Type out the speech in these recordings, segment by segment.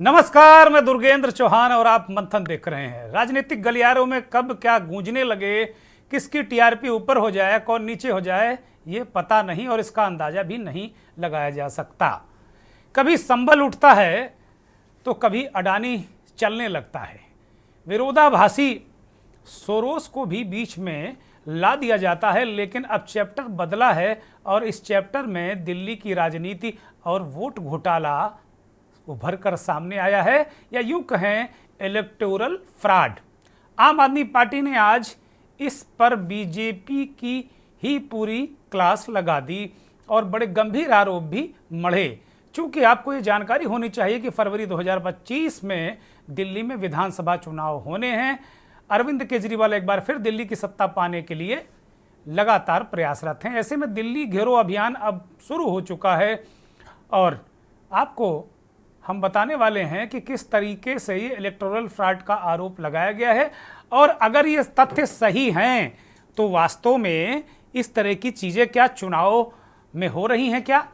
नमस्कार, मैं दुर्गेंद्र चौहान और आप मंथन देख रहे हैं। राजनीतिक गलियारों में कब क्या गूंजने लगे, किसकी टीआरपी ऊपर हो जाए, कौन नीचे हो जाए, ये पता नहीं और इसका अंदाजा भी नहीं लगाया जा सकता। कभी संभल उठता है तो कभी अडानी चलने लगता है। विरोधाभासी सोरोस को भी बीच में ला दिया जाता है, लेकिन अब चैप्टर बदला है और इस चैप्टर में दिल्ली की राजनीति और वोट घोटाला उभर कर सामने आया है, या यूं कहें इलेक्टोरल फ्रॉड। आम आदमी पार्टी ने आज इस पर बीजेपी की ही पूरी क्लास लगा दी और बड़े गंभीर आरोप भी मढ़े। चूंकि आपको ये जानकारी होनी चाहिए कि फरवरी 2025 में दिल्ली में विधानसभा चुनाव होने हैं। अरविंद केजरीवाल एक बार फिर दिल्ली की सत्ता पाने के लिए लगातार प्रयासरत हैं। ऐसे में दिल्ली घेरो अभियान अब शुरू हो चुका है और आपको हम बताने वाले हैं कि किस तरीके से ये इलेक्टोरल फ्रॉड का आरोप लगाया गया है और अगर ये तथ्य सही हैं तो वास्तव में इस तरह की चीज़ें क्या चुनाव में हो रही हैं क्या।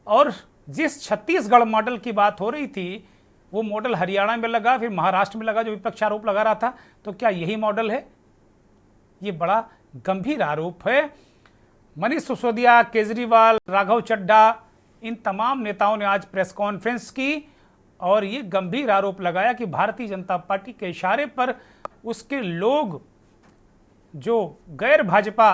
और जिस छत्तीसगढ़ मॉडल की बात हो रही थी वो मॉडल हरियाणा में लगा, फिर महाराष्ट्र में लगा, जो विपक्ष आरोप लगा रहा था, तो क्या यही मॉडल है? ये बड़ा गंभीर आरोप है। मनीष सिसोदिया, केजरीवाल, राघव चड्ढा, इन तमाम नेताओं ने आज प्रेस कॉन्फ्रेंस की और ये गंभीर आरोप लगाया कि भारतीय जनता पार्टी के इशारे पर उसके लोग, जो गैर भाजपा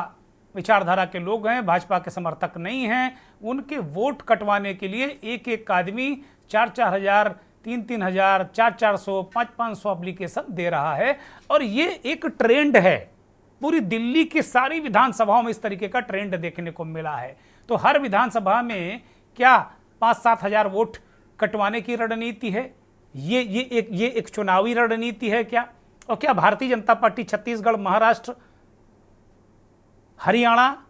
विचारधारा के लोग हैं, भाजपा के समर्थक नहीं हैं, उनके वोट कटवाने के लिए एक एक आदमी 4-4 हज़ार, 3-3 हज़ार, 4-400, 5-500 एप्लीकेशन दे रहा है। और ये एक ट्रेंड है, पूरी दिल्ली की सारी विधानसभाओं में इस तरीके का ट्रेंड देखने को मिला है। तो हर विधानसभा में क्या 5-7 हज़ार वोट कटवाने की रणनीति है? ये एक चुनावी रणनीति है क्या? और क्या भारतीय जनता पार्टी छत्तीसगढ़, महाराष्ट्र, हरियाणा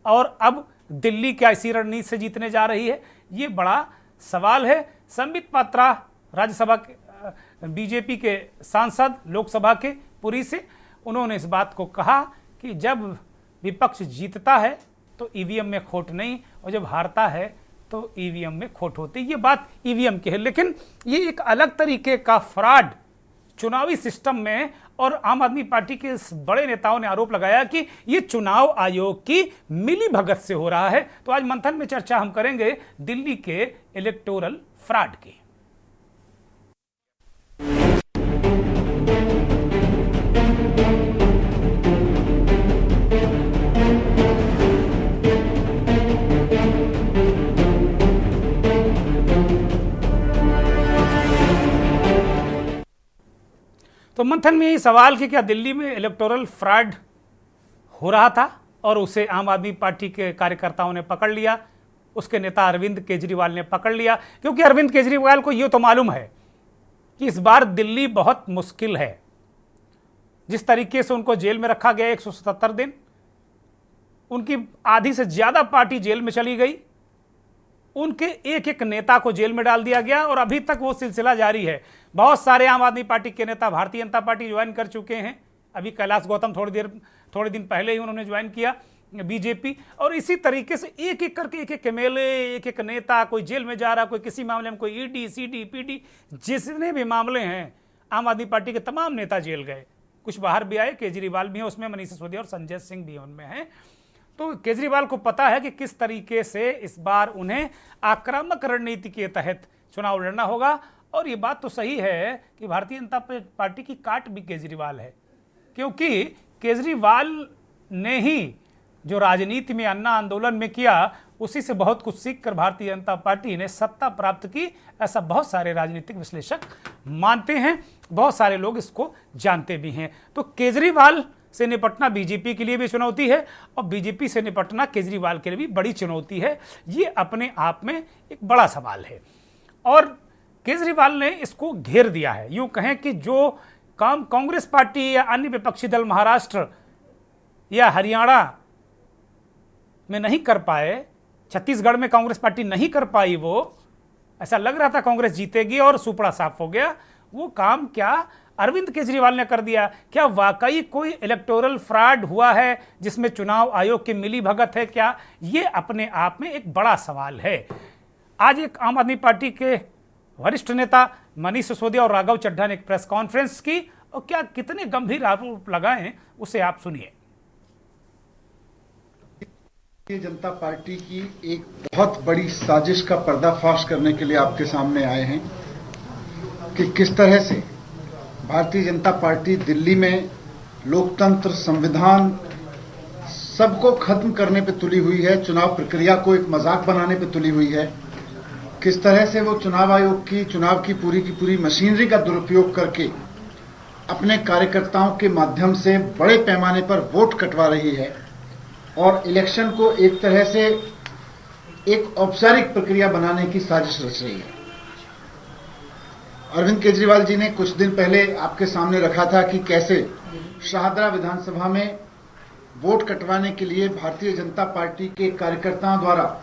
और अब दिल्ली क्या इसी रणनीति से जीतने जा रही है? ये बड़ा सवाल है। संबित पात्रा, राज्यसभा के बीजेपी के सांसद, लोकसभा के पुरी से, उन्होंने इस बात को कहा कि जब विपक्ष जीतता है तो ईवीएम में खोट नहीं और जब हारता है तो ईवीएम में खोट होती। ये बात ईवीएम की है, लेकिन ये एक अलग तरीके का फ्रॉड चुनावी सिस्टम में, और आम आदमी पार्टी के बड़े नेताओं ने आरोप लगाया कि ये चुनाव आयोग की मिलीभगत से हो रहा है। तो आज मंथन में चर्चा हम करेंगे दिल्ली के इलेक्टोरल फ्रॉड की। तो मंथन में यही सवाल कि क्या दिल्ली में इलेक्टोरल फ्रॉड हो रहा था और उसे आम आदमी पार्टी के कार्यकर्ताओं ने पकड़ लिया, उसके नेता अरविंद केजरीवाल ने पकड़ लिया। क्योंकि अरविंद केजरीवाल को ये तो मालूम है कि इस बार दिल्ली बहुत मुश्किल है। जिस तरीके से उनको जेल में रखा गया 177 दिन, उनकी आधी से ज़्यादा पार्टी जेल में चली गई, उनके एक एक नेता को जेल में डाल दिया गया और अभी तक वो सिलसिला जारी है। बहुत सारे आम आदमी पार्टी के नेता भारतीय जनता पार्टी ज्वाइन कर चुके हैं। अभी कैलाश गौतम थोड़े दिन पहले ही उन्होंने ज्वाइन किया बीजेपी। और इसी तरीके से एक एक करके एक एक एमएलए, एक एक नेता, कोई जेल में जा रहा, कोई किसी मामले में, कोई ईडी, सीडी, पीडी, जितने भी मामले हैं आम आदमी पार्टी के तमाम नेता जेल गए। कुछ बाहर भी आए, केजरीवाल भी हैं उसमें, मनीष सिसोदिया और संजय सिंह भी उनमें हैं। तो केजरीवाल को पता है कि किस तरीके से इस बार उन्हें आक्रामक रणनीति के तहत चुनाव लड़ना होगा। और ये बात तो सही है कि भारतीय जनता पार्टी की काट भी केजरीवाल है, क्योंकि केजरीवाल ने ही जो राजनीति में अन्ना आंदोलन में किया, उसी से बहुत कुछ सीखकर भारतीय जनता पार्टी ने सत्ता प्राप्त की। ऐसा बहुत सारे राजनीतिक विश्लेषक मानते हैं, बहुत सारे लोग इसको जानते भी हैं। तो केजरीवाल से निपटना बीजेपी के लिए भी चुनौती है और बीजेपी से निपटना केजरीवाल के लिए भी बड़ी चुनौती है। ये अपने आप में एक बड़ा सवाल है और केजरीवाल ने इसको घेर दिया है। यूं कहें कि जो काम कांग्रेस पार्टी या अन्य विपक्षी दल महाराष्ट्र या हरियाणा में नहीं कर पाए, छत्तीसगढ़ में कांग्रेस पार्टी नहीं कर पाई, वो ऐसा लग रहा था कांग्रेस जीतेगी और सुपड़ा साफ हो गया, वो काम क्या अरविंद केजरीवाल ने कर दिया। क्या वाकई कोई इलेक्टोरल फ्रॉड हुआ है जिसमें चुनाव आयोग की मिलीभगत है क्या? ये अपने आप में एक बड़ा सवाल है। आज एक आम आदमी पार्टी के वरिष्ठ नेता मनीष सिसोदिया और राघव चड्ढा ने एक प्रेस कॉन्फ्रेंस की और क्या कितने गंभीर आरोप लगाए उसे आप सुनिए। भारतीय जनता पार्टी की एक बहुत बड़ी साजिश का पर्दाफाश करने के लिए आपके सामने आए हैं कि किस तरह से भारतीय जनता पार्टी दिल्ली में लोकतंत्र, संविधान सबको खत्म करने पे तुली हुई है, चुनाव प्रक्रिया को एक मजाक बनाने पे तुली हुई है। किस तरह से वो चुनाव आयोग की चुनाव की पूरी मशीनरी का दुरुपयोग करके अपने कार्यकर्ताओं के माध्यम से बड़े पैमाने पर वोट कटवा रही है और इलेक्शन को एक तरह से एक औपचारिक प्रक्रिया बनाने की साजिश रच रही है। अरविंद केजरीवाल जी ने कुछ दिन पहले आपके सामने रखा था कि कैसे शाहदरा विधानसभा में वोट कटवाने के लिए भारतीय जनता पार्टी के कार्यकर्ताओं द्वारा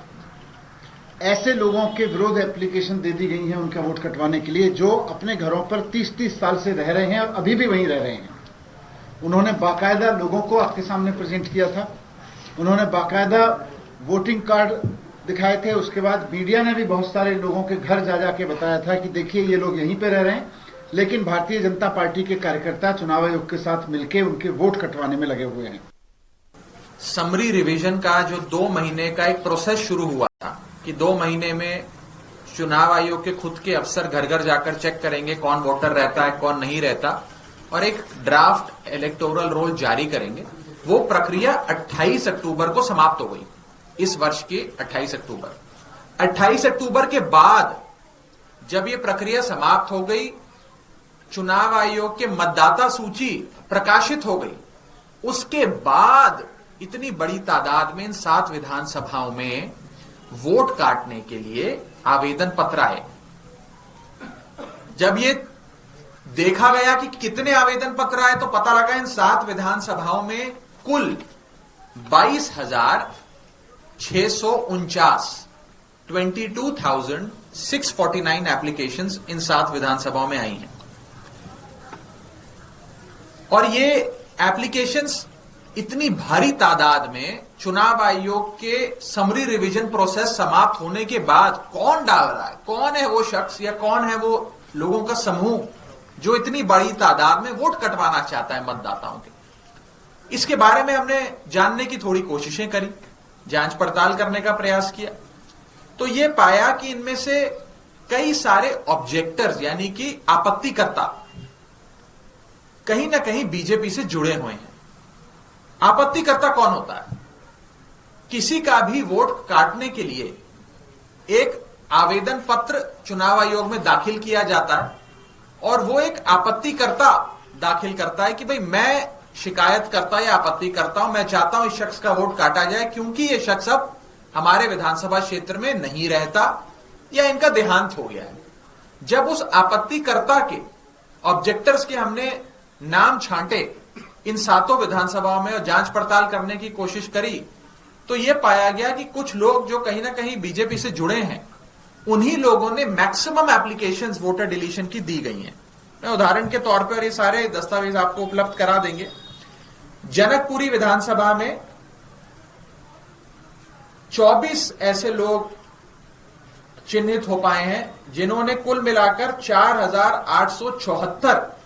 ऐसे लोगों के विरोध एप्लीकेशन दे दी गई है उनका वोट कटवाने के लिए जो अपने घरों पर 30-30 साल से रह रहे हैं और अभी भी वहीं रह रहे हैं। उन्होंने बाकायदा लोगों को आपके सामने प्रेजेंट किया था, उन्होंने बाकायदा वोटिंग कार्ड दिखाए थे। उसके बाद मीडिया ने भी बहुत सारे लोगों के घर जा जाके बताया था कि देखिए ये लोग यहीं पे रह रहे हैं, लेकिन भारतीय जनता पार्टी के कार्यकर्ता चुनाव आयोग के साथ मिलकर उनके वोट कटवाने में लगे हुए हैं। समरी रिवीजन का जो 2 महीने का एक प्रोसेस शुरू हुआ था कि 2 महीने में चुनाव आयोग के खुद के अफसर घर घर जाकर चेक करेंगे कौन वोटर रहता है कौन नहीं रहता और एक ड्राफ्ट इलेक्टोरल रोल जारी करेंगे। वो प्रक्रिया 28 अक्टूबर को समाप्त हो गई, इस वर्ष की 28 अक्टूबर। 28 अक्टूबर के बाद जब ये प्रक्रिया समाप्त हो गई, चुनाव आयोग के मतदाता सूची प्रकाशित हो गई, उसके बाद इतनी बड़ी तादाद में इन 7 विधानसभाओं में वोट काटने के लिए आवेदन पत्र आए। जब ये देखा गया कि कितने आवेदन पत्र आए तो पता लगा इन 7 विधानसभाओं में कुल 22,649 एप्लीकेशंस इन 7 विधानसभाओं में आई हैं। और ये एप्लीकेशंस इतनी भारी तादाद में चुनाव आयोग के समरी रिवीजन प्रोसेस समाप्त होने के बाद कौन डाल रहा है, कौन है वो शख्स या कौन है वो लोगों का समूह जो इतनी बड़ी तादाद में वोट कटवाना चाहता है मतदाताओं के, इसके बारे में हमने जानने की थोड़ी कोशिशें करी, जांच पड़ताल करने का प्रयास किया तो ये पाया कि इनमें से कई सारे ऑब्जेक्टर्स यानी कि आपत्तिकर्ता कहीं ना कहीं बीजेपी से जुड़े हुए हैं। आपत्तिकर्ता कौन होता है? किसी का भी वोट काटने के लिए एक आवेदन पत्र चुनाव आयोग में दाखिल किया जाता है और वो एक आपत्तिकर्ता दाखिल करता है कि भाई मैं शिकायत करता या आपत्ति करता हूं, मैं चाहता हूं इस शख्स का वोट काटा जाए क्योंकि ये शख्स अब हमारे विधानसभा क्षेत्र में नहीं रहता या इनका देहांत हो गया है। जब उस आपत्तिकर्ता के ऑब्जेक्टर्स के हमने नाम छांटे इन 7 विधानसभाओं में और जांच पड़ताल करने की कोशिश करी तो यह पाया गया कि कुछ लोग जो कहीं ना कहीं बीजेपी से जुड़े हैं उन्हीं लोगों ने मैक्सिमम एप्लीकेशंस वोटर डिलीशन की दी गई हैं। मैं उदाहरण के तौर पर ये सारे दस्तावेज आपको उपलब्ध करा देंगे। जनकपुरी विधानसभा में 24 ऐसे लोग चिन्हित हो पाए हैं जिन्होंने कुल मिलाकर 4,874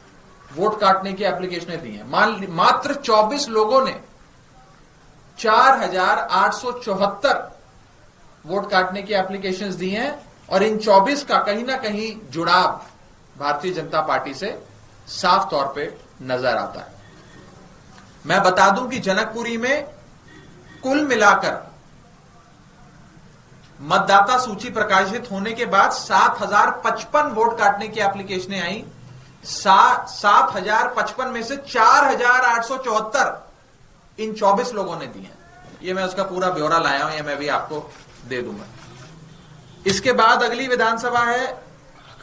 वोट काटने की एप्लीकेशनें दी हैं। मात्र 24 लोगों ने 4,874 वोट काटने की एप्लीकेशंस दी हैं और इन 24 का कहीं ना कहीं जुड़ाव भारतीय जनता पार्टी से साफ तौर पे नजर आता है। मैं बता दूं कि जनकपुरी में कुल मिलाकर मतदाता सूची प्रकाशित होने के बाद 7,055 वोट काटने की एप्लीकेशनें आई। 7,055 में से 4,874 इन 24 लोगों ने दी हैं। ये मैं उसका पूरा ब्यौरा लाया हूं, ये मैं भी आपको दे दूंगा। इसके बाद अगली विधानसभा है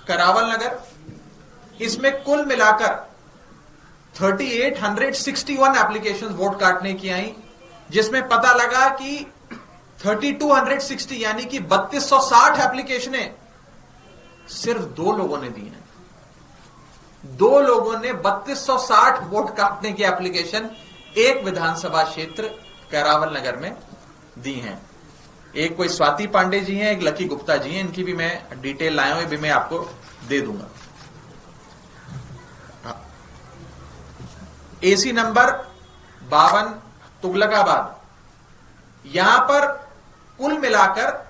करावल नगर। इसमें कुल मिलाकर 3,861 एप्लीकेशन वोट काटने की आई, जिसमें पता लगा कि 3,260 यानी कि 3,260 एप्लीकेशनें सिर्फ 2 लोगों ने दी हैं। 2 लोगों ने 3,260 वोट काटने की एप्लीकेशन एक विधानसभा क्षेत्र करावल नगर में दी हैं। एक कोई स्वाति पांडे जी हैं, एक लकी गुप्ता जी हैं, इनकी भी मैं डिटेल लाया हूं, ये भी मैं आपको दे दूंगा। एसी नंबर 52 तुगलकाबाद, यहां पर कुल मिलाकर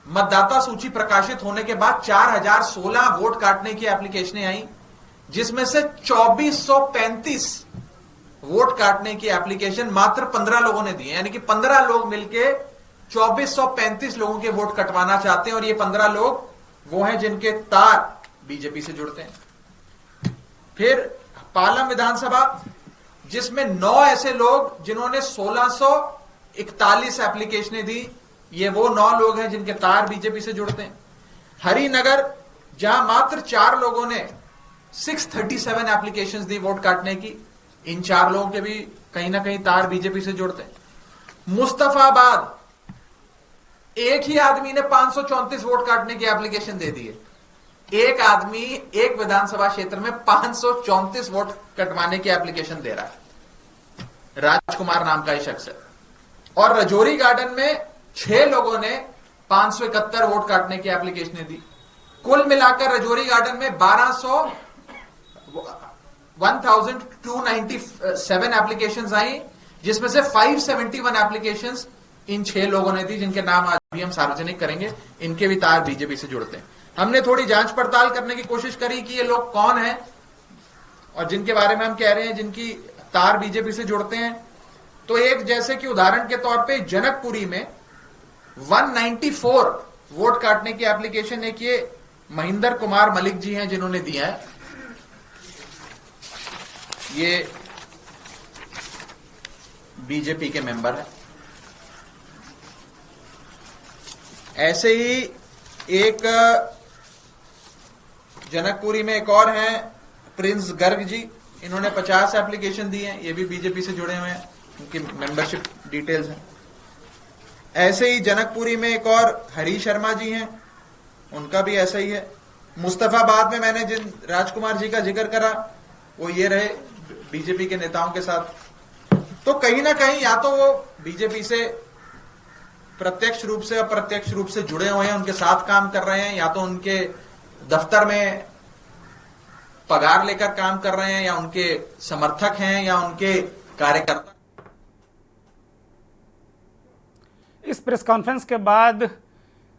मतदाता सूची प्रकाशित होने के बाद 4016 वोट काटने की एप्लीकेशनें आई, जिसमें से 2435 वोट काटने की एप्लीकेशन मात्र 15 लोगों ने दी है। यानी कि 15 लोग मिलके 2435 लोगों के वोट कटवाना चाहते हैं, और ये 15 लोग वो हैं जिनके तार बीजेपी से जुड़ते हैं। फिर पालम विधानसभा, जिसमें 9 ऐसे लोग जिन्होंने 1641 एप्लीकेशनें दी, ये वो 9 लोग हैं जिनके तार बीजेपी से जुड़ते हैं। हरिनगर, जहां मात्र 4 लोगों ने 637 एप्लीकेशंस दी वोट काटने की, इन 4 लोगों के भी कहीं ना कहीं तार बीजेपी से जुड़ते हैं। मुस्तफाबाद, एक ही आदमी ने 534 वोट काटने की एप्लीकेशन दे दी है। एक आदमी एक विधानसभा क्षेत्र में 534 वोट कटवाने की एप्लीकेशन दे रहा है। राजकुमार नाम का ही शख्स है। और रजौरी गार्डन में 6 लोगों ने 571 वोट काटने की एप्लीकेशन दी। कुल मिलाकर रजौरी गार्डन में 1297 एप्लीकेशंस आई, जिसमें से 571 एप्लीकेशंस इन 6 लोगों ने दी, जिनके नाम आज भी हम सार्वजनिक करेंगे। इनके भी तार बीजेपी से जुड़ते हैं। हमने थोड़ी जांच पड़ताल करने की कोशिश करी कि ये लोग कौन हैं और जिनके बारे में हम कह रहे हैं जिनकी तार बीजेपी से जुड़ते हैं। तो एक, जैसे कि उदाहरण के तौर पे जनकपुरी में 194 वोट काटने की एप्लीकेशन एक ये महेंद्र कुमार मलिक जी हैं जिन्होंने दिया है। ये बीजेपी के मेंबर हैं। ऐसे ही एक जनकपुरी में एक और हैं प्रिंस गर्ग जी, इन्होंने 50 एप्लीकेशन दी हैं, ये भी बीजेपी से जुड़े हुए हैं, उनकी मेंबरशिप डिटेल्स हैं। ऐसे ही जनकपुरी में एक और हरी शर्मा जी हैं, उनका भी ऐसा ही है। मुस्तफाबाद में मैंने जिन राजकुमार जी का जिक्र करा वो ये रहे बीजेपी के नेताओं के साथ। तो कहीं ना कहीं या तो वो बीजेपी से प्रत्यक्ष रूप से अप्रत्यक्ष रूप से जुड़े हुए हैं, उनके साथ काम कर रहे हैं, या तो उनके दफ्तर में पगार लेकर काम कर रहे हैं, या उनके समर्थक हैं, या उनके कार्यकर्ता। इस प्रेस कॉन्फ्रेंस के बाद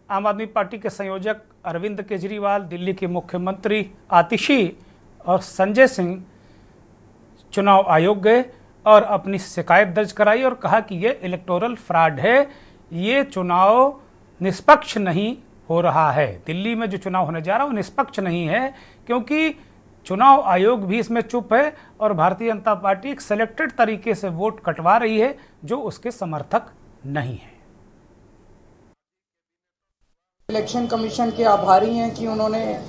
आम आदमी पार्टी के संयोजक अरविंद केजरीवाल, दिल्ली के मुख्यमंत्री आतिशी और संजय सिंह चुनाव आयोग गए और अपनी शिकायत दर्ज कराई और कहा कि ये इलेक्टोरल फ्रॉड है, ये चुनाव निष्पक्ष नहीं हो रहा है। दिल्ली में जो चुनाव होने जा रहा है वो निष्पक्ष नहीं है, क्योंकि चुनाव आयोग भी इसमें चुप है और भारतीय जनता पार्टी एक सिलेक्टेड तरीके से वोट कटवा रही है जो उसके समर्थक नहीं है। इलेक्शन कमीशन के आभारी हैं कि उन्होंने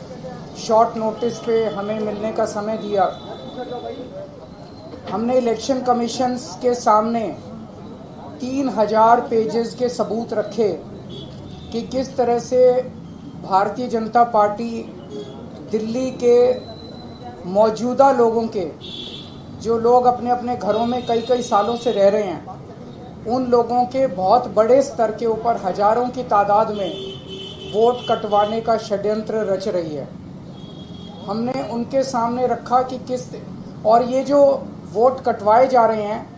शॉर्ट नोटिस पे हमें मिलने का समय दिया। हमने इलेक्शन कमीशन के सामने 3000 पेजेस के सबूत रखे कि किस तरह से भारतीय जनता पार्टी दिल्ली के मौजूदा लोगों के, जो लोग अपने अपने घरों में कई कई सालों से रह रहे हैं, उन लोगों के बहुत बड़े स्तर के ऊपर हजारों की तादाद में वोट कटवाने का षड्यंत्र रच रही है। हमने उनके सामने रखा कि किस, और ये जो वोट कटवाए जा रहे हैं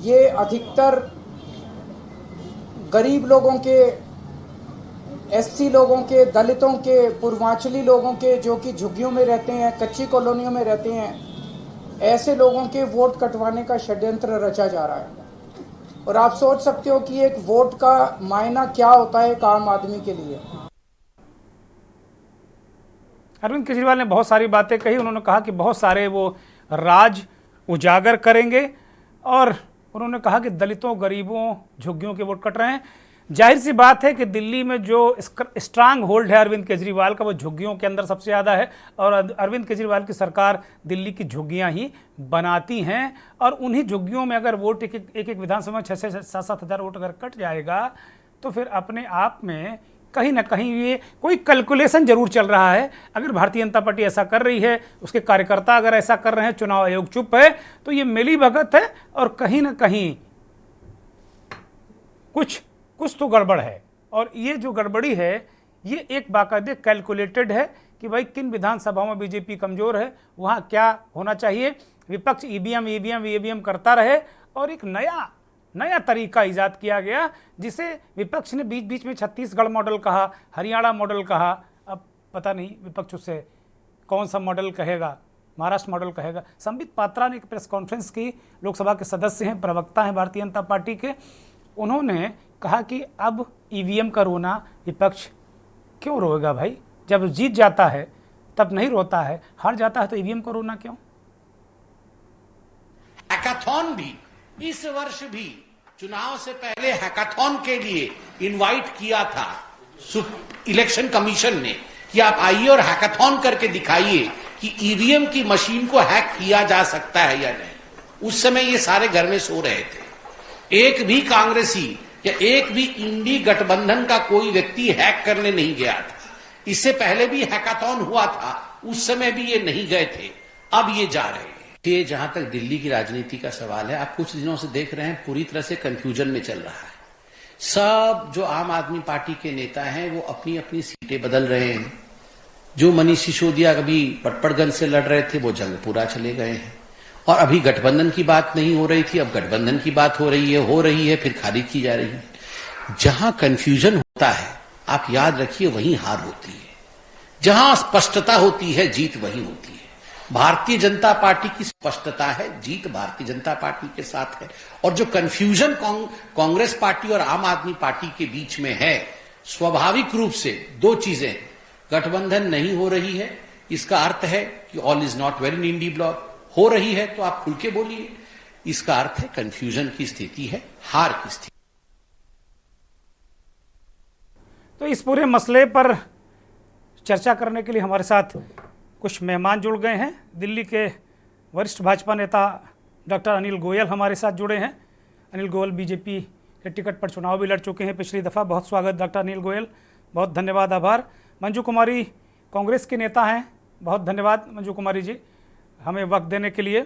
ये अधिकतर गरीब लोगों के, एससी लोगों के, दलितों के, पूर्वांचली लोगों के, जो कि झुग्गियों में रहते हैं, कच्ची कॉलोनियों में रहते हैं, ऐसे लोगों के वोट कटवाने का षड्यंत्र रचा जा रहा है। और आप सोच सकते हो कि एक वोट का मायना क्या होता है एक आम आदमी के लिए। अरविंद केजरीवाल ने बहुत सारी बातें कही। उन्होंने कहा कि बहुत सारे वो राज उजागर करेंगे और उन्होंने कहा कि दलितों, गरीबों, झुग्गियों के वोट कट रहे हैं। जाहिर सी बात है कि दिल्ली में जो स्ट्रांग होल्ड है अरविंद केजरीवाल का वो झुग्गियों के अंदर सबसे ज़्यादा है और अरविंद केजरीवाल की सरकार दिल्ली की झुग्गियां ही बनाती हैं और उन्हीं झुग्गियों में अगर वोट एक एक विधानसभा में 6 से 7 हज़ार वोट अगर कट जाएगा तो फिर अपने आप में कहीं ना कहीं ये कोई कैलकुलेशन जरूर चल रहा है। अगर भारतीय जनता पार्टी ऐसा कर रही है, उसके कार्यकर्ता अगर ऐसा कर रहे हैं, चुनाव आयोग चुप है, तो ये मिली भगत है और कहीं ना कहीं कुछ तो गड़बड़ है। और ये जो गड़बड़ी है ये एक बाकायदे कैलकुलेटेड है कि भाई किन विधानसभाओं में बीजेपी कमजोर है, वहाँ क्या होना चाहिए। विपक्ष ईवीएम करता रहे और एक नया तरीका ईजाद किया गया, जिसे विपक्ष ने बीच बीच में छत्तीसगढ़ मॉडल कहा, हरियाणा मॉडल कहा। अब पता नहीं विपक्ष उसे कौन सा मॉडल कहेगा, महाराष्ट्र मॉडल कहेगा। संबित पात्रा ने एक प्रेस कॉन्फ्रेंस की, लोकसभा के सदस्य हैं, प्रवक्ता हैं भारतीय जनता पार्टी के। उन्होंने कहा कि अब ईवीएम का रोना विपक्ष क्यों रोएगा भाई, जब जीत जाता है तब नहीं रोता है, हार जाता है तो ईवीएम का रोना क्यों। हैकाथॉन भी इस वर्ष भी चुनाव से पहले हैकाथॉन के लिए इनवाइट किया था इलेक्शन कमीशन ने कि आप आइए और हैकाथॉन करके दिखाइए कि ईवीएम की मशीन को हैक किया जा सकता है या नहीं। उस समय ये सारे घर में सो रहे थे। एक भी कांग्रेसी या एक भी इंडी गठबंधन का कोई व्यक्ति हैक करने नहीं गया था। इससे पहले भी हैकाथॉन हुआ था, उस समय भी ये नहीं गए थे, अब ये जा रहे हैं। ये जहां तक दिल्ली की राजनीति का सवाल है, आप कुछ दिनों से देख रहे हैं पूरी तरह से कंफ्यूजन में चल रहा है। सब जो आम आदमी पार्टी के नेता हैं वो अपनी अपनी सीटें बदल रहे हैं। जो मनीष सिसोदिया कभी पटपड़गंज से लड़ रहे थे वो जंगपुरा चले गए हैं, और अभी गठबंधन की बात नहीं हो रही थी, अब गठबंधन की बात हो रही है, फिर खारिज की जा रही है। जहां कंफ्यूजन होता है, आप याद रखिए, वहीं हार होती है। जहां स्पष्टता होती है, जीत वहीं होती है। भारतीय जनता पार्टी की स्पष्टता है, जीत भारतीय जनता पार्टी के साथ है। और जो कंफ्यूजन कांग्रेस पार्टी और आम आदमी पार्टी के बीच में है, स्वाभाविक रूप से दो चीजें, गठबंधन नहीं हो रही है, इसका अर्थ है कि all is not well in INDI bloc. हो रही है तो आप खुल के बोलिए, इसका अर्थ है कंफ्यूजन की स्थिति है, हार की स्थिति। तो इस पूरे मसले पर चर्चा करने के लिए हमारे साथ कुछ मेहमान जुड़ गए हैं। दिल्ली के वरिष्ठ भाजपा नेता डॉक्टर अनिल गोयल हमारे साथ जुड़े हैं। अनिल गोयल बीजेपी के टिकट पर चुनाव भी लड़ चुके हैं पिछली दफ़ा। बहुत स्वागत डॉक्टर अनिल गोयल, बहुत धन्यवाद, आभार। मंजू कुमारी कांग्रेस के नेता हैं, बहुत धन्यवाद मंजू कुमारी जी हमें वक्त देने के लिए।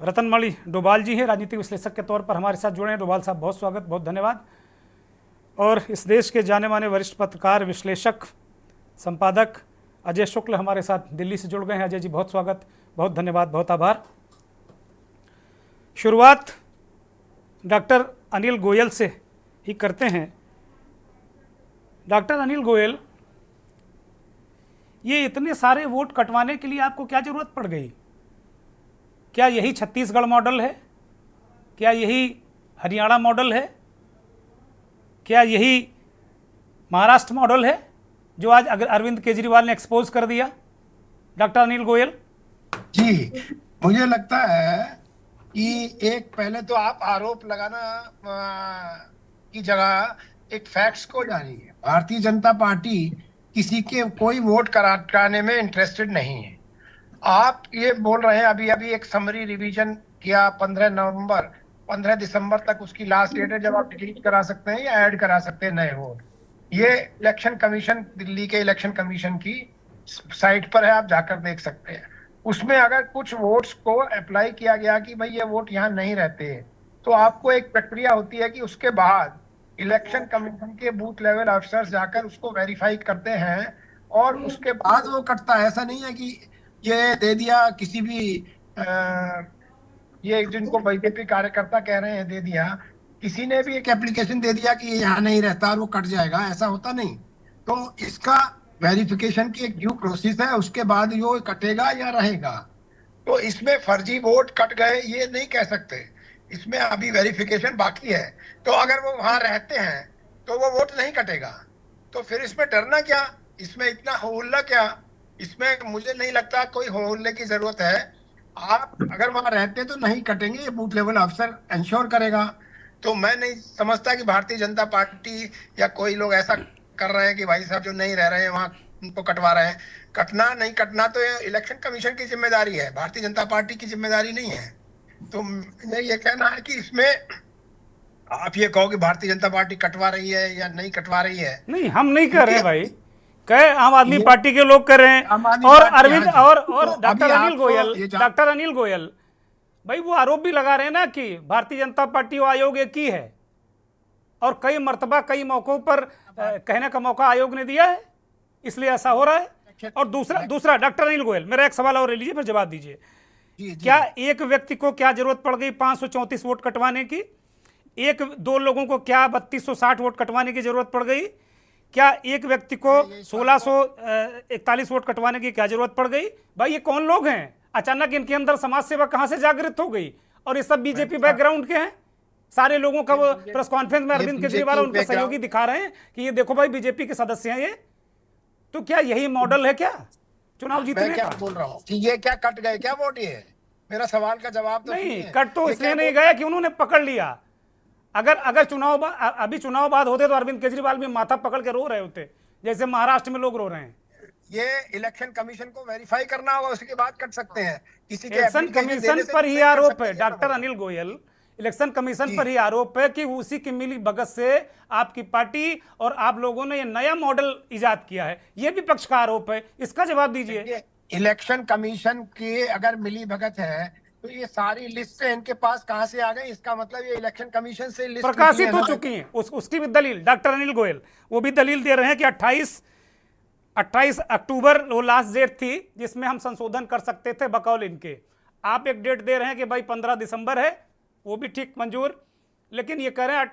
रतनमणि डोभाल जी हैं, राजनीतिक विश्लेषक के तौर पर हमारे साथ जुड़े हैं। डोभाल साहब बहुत स्वागत, बहुत धन्यवाद। और इस देश के जाने माने वरिष्ठ पत्रकार, विश्लेषक, संपादक अजय शुक्ल हमारे साथ दिल्ली से जुड़ गए हैं। अजय जी बहुत स्वागत, बहुत धन्यवाद, बहुत आभार। शुरुआत डॉक्टर अनिल गोयल से ही करते हैं। डॉक्टर अनिल गोयल, ये इतने सारे वोट कटवाने के लिए आपको क्या जरूरत पड़ गई? क्या यही छत्तीसगढ़ मॉडल है? क्या यही हरियाणा मॉडल है? क्या यही महाराष्ट्र मॉडल है जो आज अरविंद केजरीवाल ने एक्सपोज कर दिया? डॉक्टर अनिल गोयल जी, मुझे लगता है कि एक पहले तो आप आरोप लगाना की जगह एक फैक्ट्स को जानिए। भारतीय जनता पार्टी किसी के कोई वोट कराने में इंटरेस्टेड नहीं है। आप ये बोल रहे हैं अभी एक समरी रिवीजन किया 15 दिसंबर तक उसकी लास्ट डेट है जब आप डिलीट करा सकते हैं या ऐड करा सकते हैं नए वोट। ये इलेक्शन कमीशन, दिल्ली के इलेक्शन कमीशन की साइट पर है, आप जाकर देख सकते हैं। उसमें अगर कुछ वोट्स को अप्लाई किया गया कि भाई ये वोट यहाँ नहीं रहते, तो आपको एक प्रक्रिया होती है कि उसके बाद इलेक्शन कमीशन के बूथ लेवल अफसर्स जाकर उसको वेरीफाई करते हैं और उसके बाद वो कटता है। ऐसा नहीं है कि ये दे दिया किसी भी ये जिनको बीजेपी कार्यकर्ता कह रहे हैं दे दिया, किसी ने भी एक एप्लीकेशन दे दिया कि ये यहाँ नहीं रहता और वो कट जाएगा, ऐसा होता नहीं। तो इसका वेरिफिकेशन की एक ड्यू प्रोसेस है, उसके बाद यो कटेगा या रहेगा। तो इसमें फर्जी वोट कट गए ये नहीं कह सकते, इसमें अभी वेरिफिकेशन बाकी है। तो अगर वो वहां रहते हैं तो वो वोट नहीं कटेगा, तो फिर इसमें डरना क्या, इसमें इतना हो हल्ला क्या? इसमें मुझे नहीं लगता कोई हो हल्ले की जरूरत है। आप अगर वहां रहते तो नहीं कटेंगे, ये बूथ लेवल अफसर इंश्योर करेगा। तो मैं नहीं समझता कि भारतीय जनता पार्टी या कोई लोग ऐसा कर रहे हैं कि भाई साहब जो नहीं रह रहे हैं वहां उनको कटवा रहे हैं। कटना नहीं कटना तो इलेक्शन कमीशन की जिम्मेदारी है, भारतीय जनता पार्टी की जिम्मेदारी नहीं है। तो मैं ये कहना है कि इसमें आप ये कहो कि भारतीय जनता पार्टी कटवा रही है या नहीं कटवा रही है, नहीं, हम नहीं कर रहे भाई, कहे आम आदमी पार्टी के लोग कर रहे हैं। और अरविंद और डॉक्टर अनिल गोयल भाई वो आरोप भी लगा रहे हैं ना कि भारतीय जनता पार्टी वो आयोग एक ही है। और कई मर्तबा कई मौकों पर कहने का मौका आयोग ने दिया है, इसलिए ऐसा हो रहा है। और दूसरा डॉक्टर अनिल गोयल, मेरा एक सवाल और ले लीजिए फिर जवाब दीजिए। क्या एक व्यक्ति को क्या जरूरत पड़ गई 534 वोट कटवाने की? एक दो लोगों को क्या 3260 वोट कटवाने की जरूरत पड़ गई? क्या एक व्यक्ति को 1641 वोट कटवाने की क्या जरूरत पड़ गई? भाई ये कौन लोग हैं? अचानक इनके अंदर समाज सेवा कहां से जागृत हो गई? और ये सब बीजेपी बैकग्राउंड के हैं। सारे लोगों का वो प्रेस कॉन्फ्रेंस में अरविंद केजरीवाल और उनके सहयोगी दिखा रहे हैं कि ये देखो भाई बीजेपी के सदस्य हैं ये। तो क्या यही मॉडल है क्या चुनाव जीतने मैं क्या का? बोल रहा हूँ कि ये क्या कट गए क्या वोट? ये मेरा सवाल का जवाब तो नहीं, सुनिए। कट तो ये इसलिए क्या नहीं गया कि उन्होंने पकड़ लिया। अगर अभी चुनाव बाद होते तो अरविंद केजरीवाल भी माथा पकड़ के रो रहे होते, जैसे महाराष्ट्र में लोग रो रहे हैं। ये इलेक्शन कमीशन को वेरीफाई करना होगा, उसके बाद कट सकते हैं। किसी के इलेक्शन application कमीशन देने से पर नहीं ही कट आरोप सकते है ये डॉक्टर लोग। अनिल गोयल, इलेक्शन कमीशन पर ही आरोप है कि उसी की मिली भगत से आपकी पार्टी और आप लोगों ने ये नया मॉडल इजाद किया है, ये भी पक्ष का आरोप है। इसका जवाब दीजिए। ये इलेक्शन कमीशन की अगर मिली भगत है तो ये सारी लिस्ट इनके पास कहां से आ गई? इसका मतलब ये इलेक्शन कमीशन से लिस्ट प्रकाशित हो चुकी हैं, उसकी भी दलील डॉक्टर अनिल गोयल वो भी दलील दे रहे हैं कि 28 अक्टूबर वो लास्ट डेट थी जिसमें हम संशोधन कर सकते थे बकौल इनके। आप एक डेट दे रहे हैं कि भाई 15 दिसंबर है, वो भी ठीक मंजूर, लेकिन ये कह रहे हैं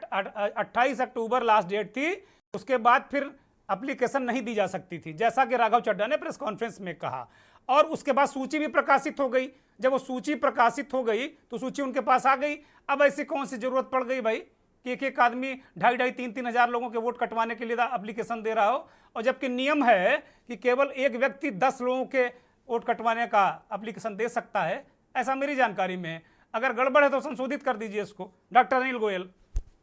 28 अक्टूबर लास्ट डेट थी, उसके बाद फिर एप्लीकेशन नहीं दी जा सकती थी, जैसा कि राघव चड्ढा ने प्रेस कॉन्फ्रेंस में कहा। और उसके बाद सूची भी प्रकाशित हो गई। जब वो सूची प्रकाशित हो गई तो सूची उनके पास आ गई। अब ऐसी कौन सी जरूरत पड़ गई भाई कि एक एक आदमी 2,500-3,000 हजार लोगों के वोट कटवाने के लिए एप्लीकेशन दे रहा हो? और जबकि नियम है कि केवल एक व्यक्ति 10 लोगों के वोट कटवाने का एप्लीकेशन दे सकता है, ऐसा मेरी जानकारी में है। अगर गड़बड़ है तो संशोधित कर दीजिए इसको डॉक्टर अनिल गोयल।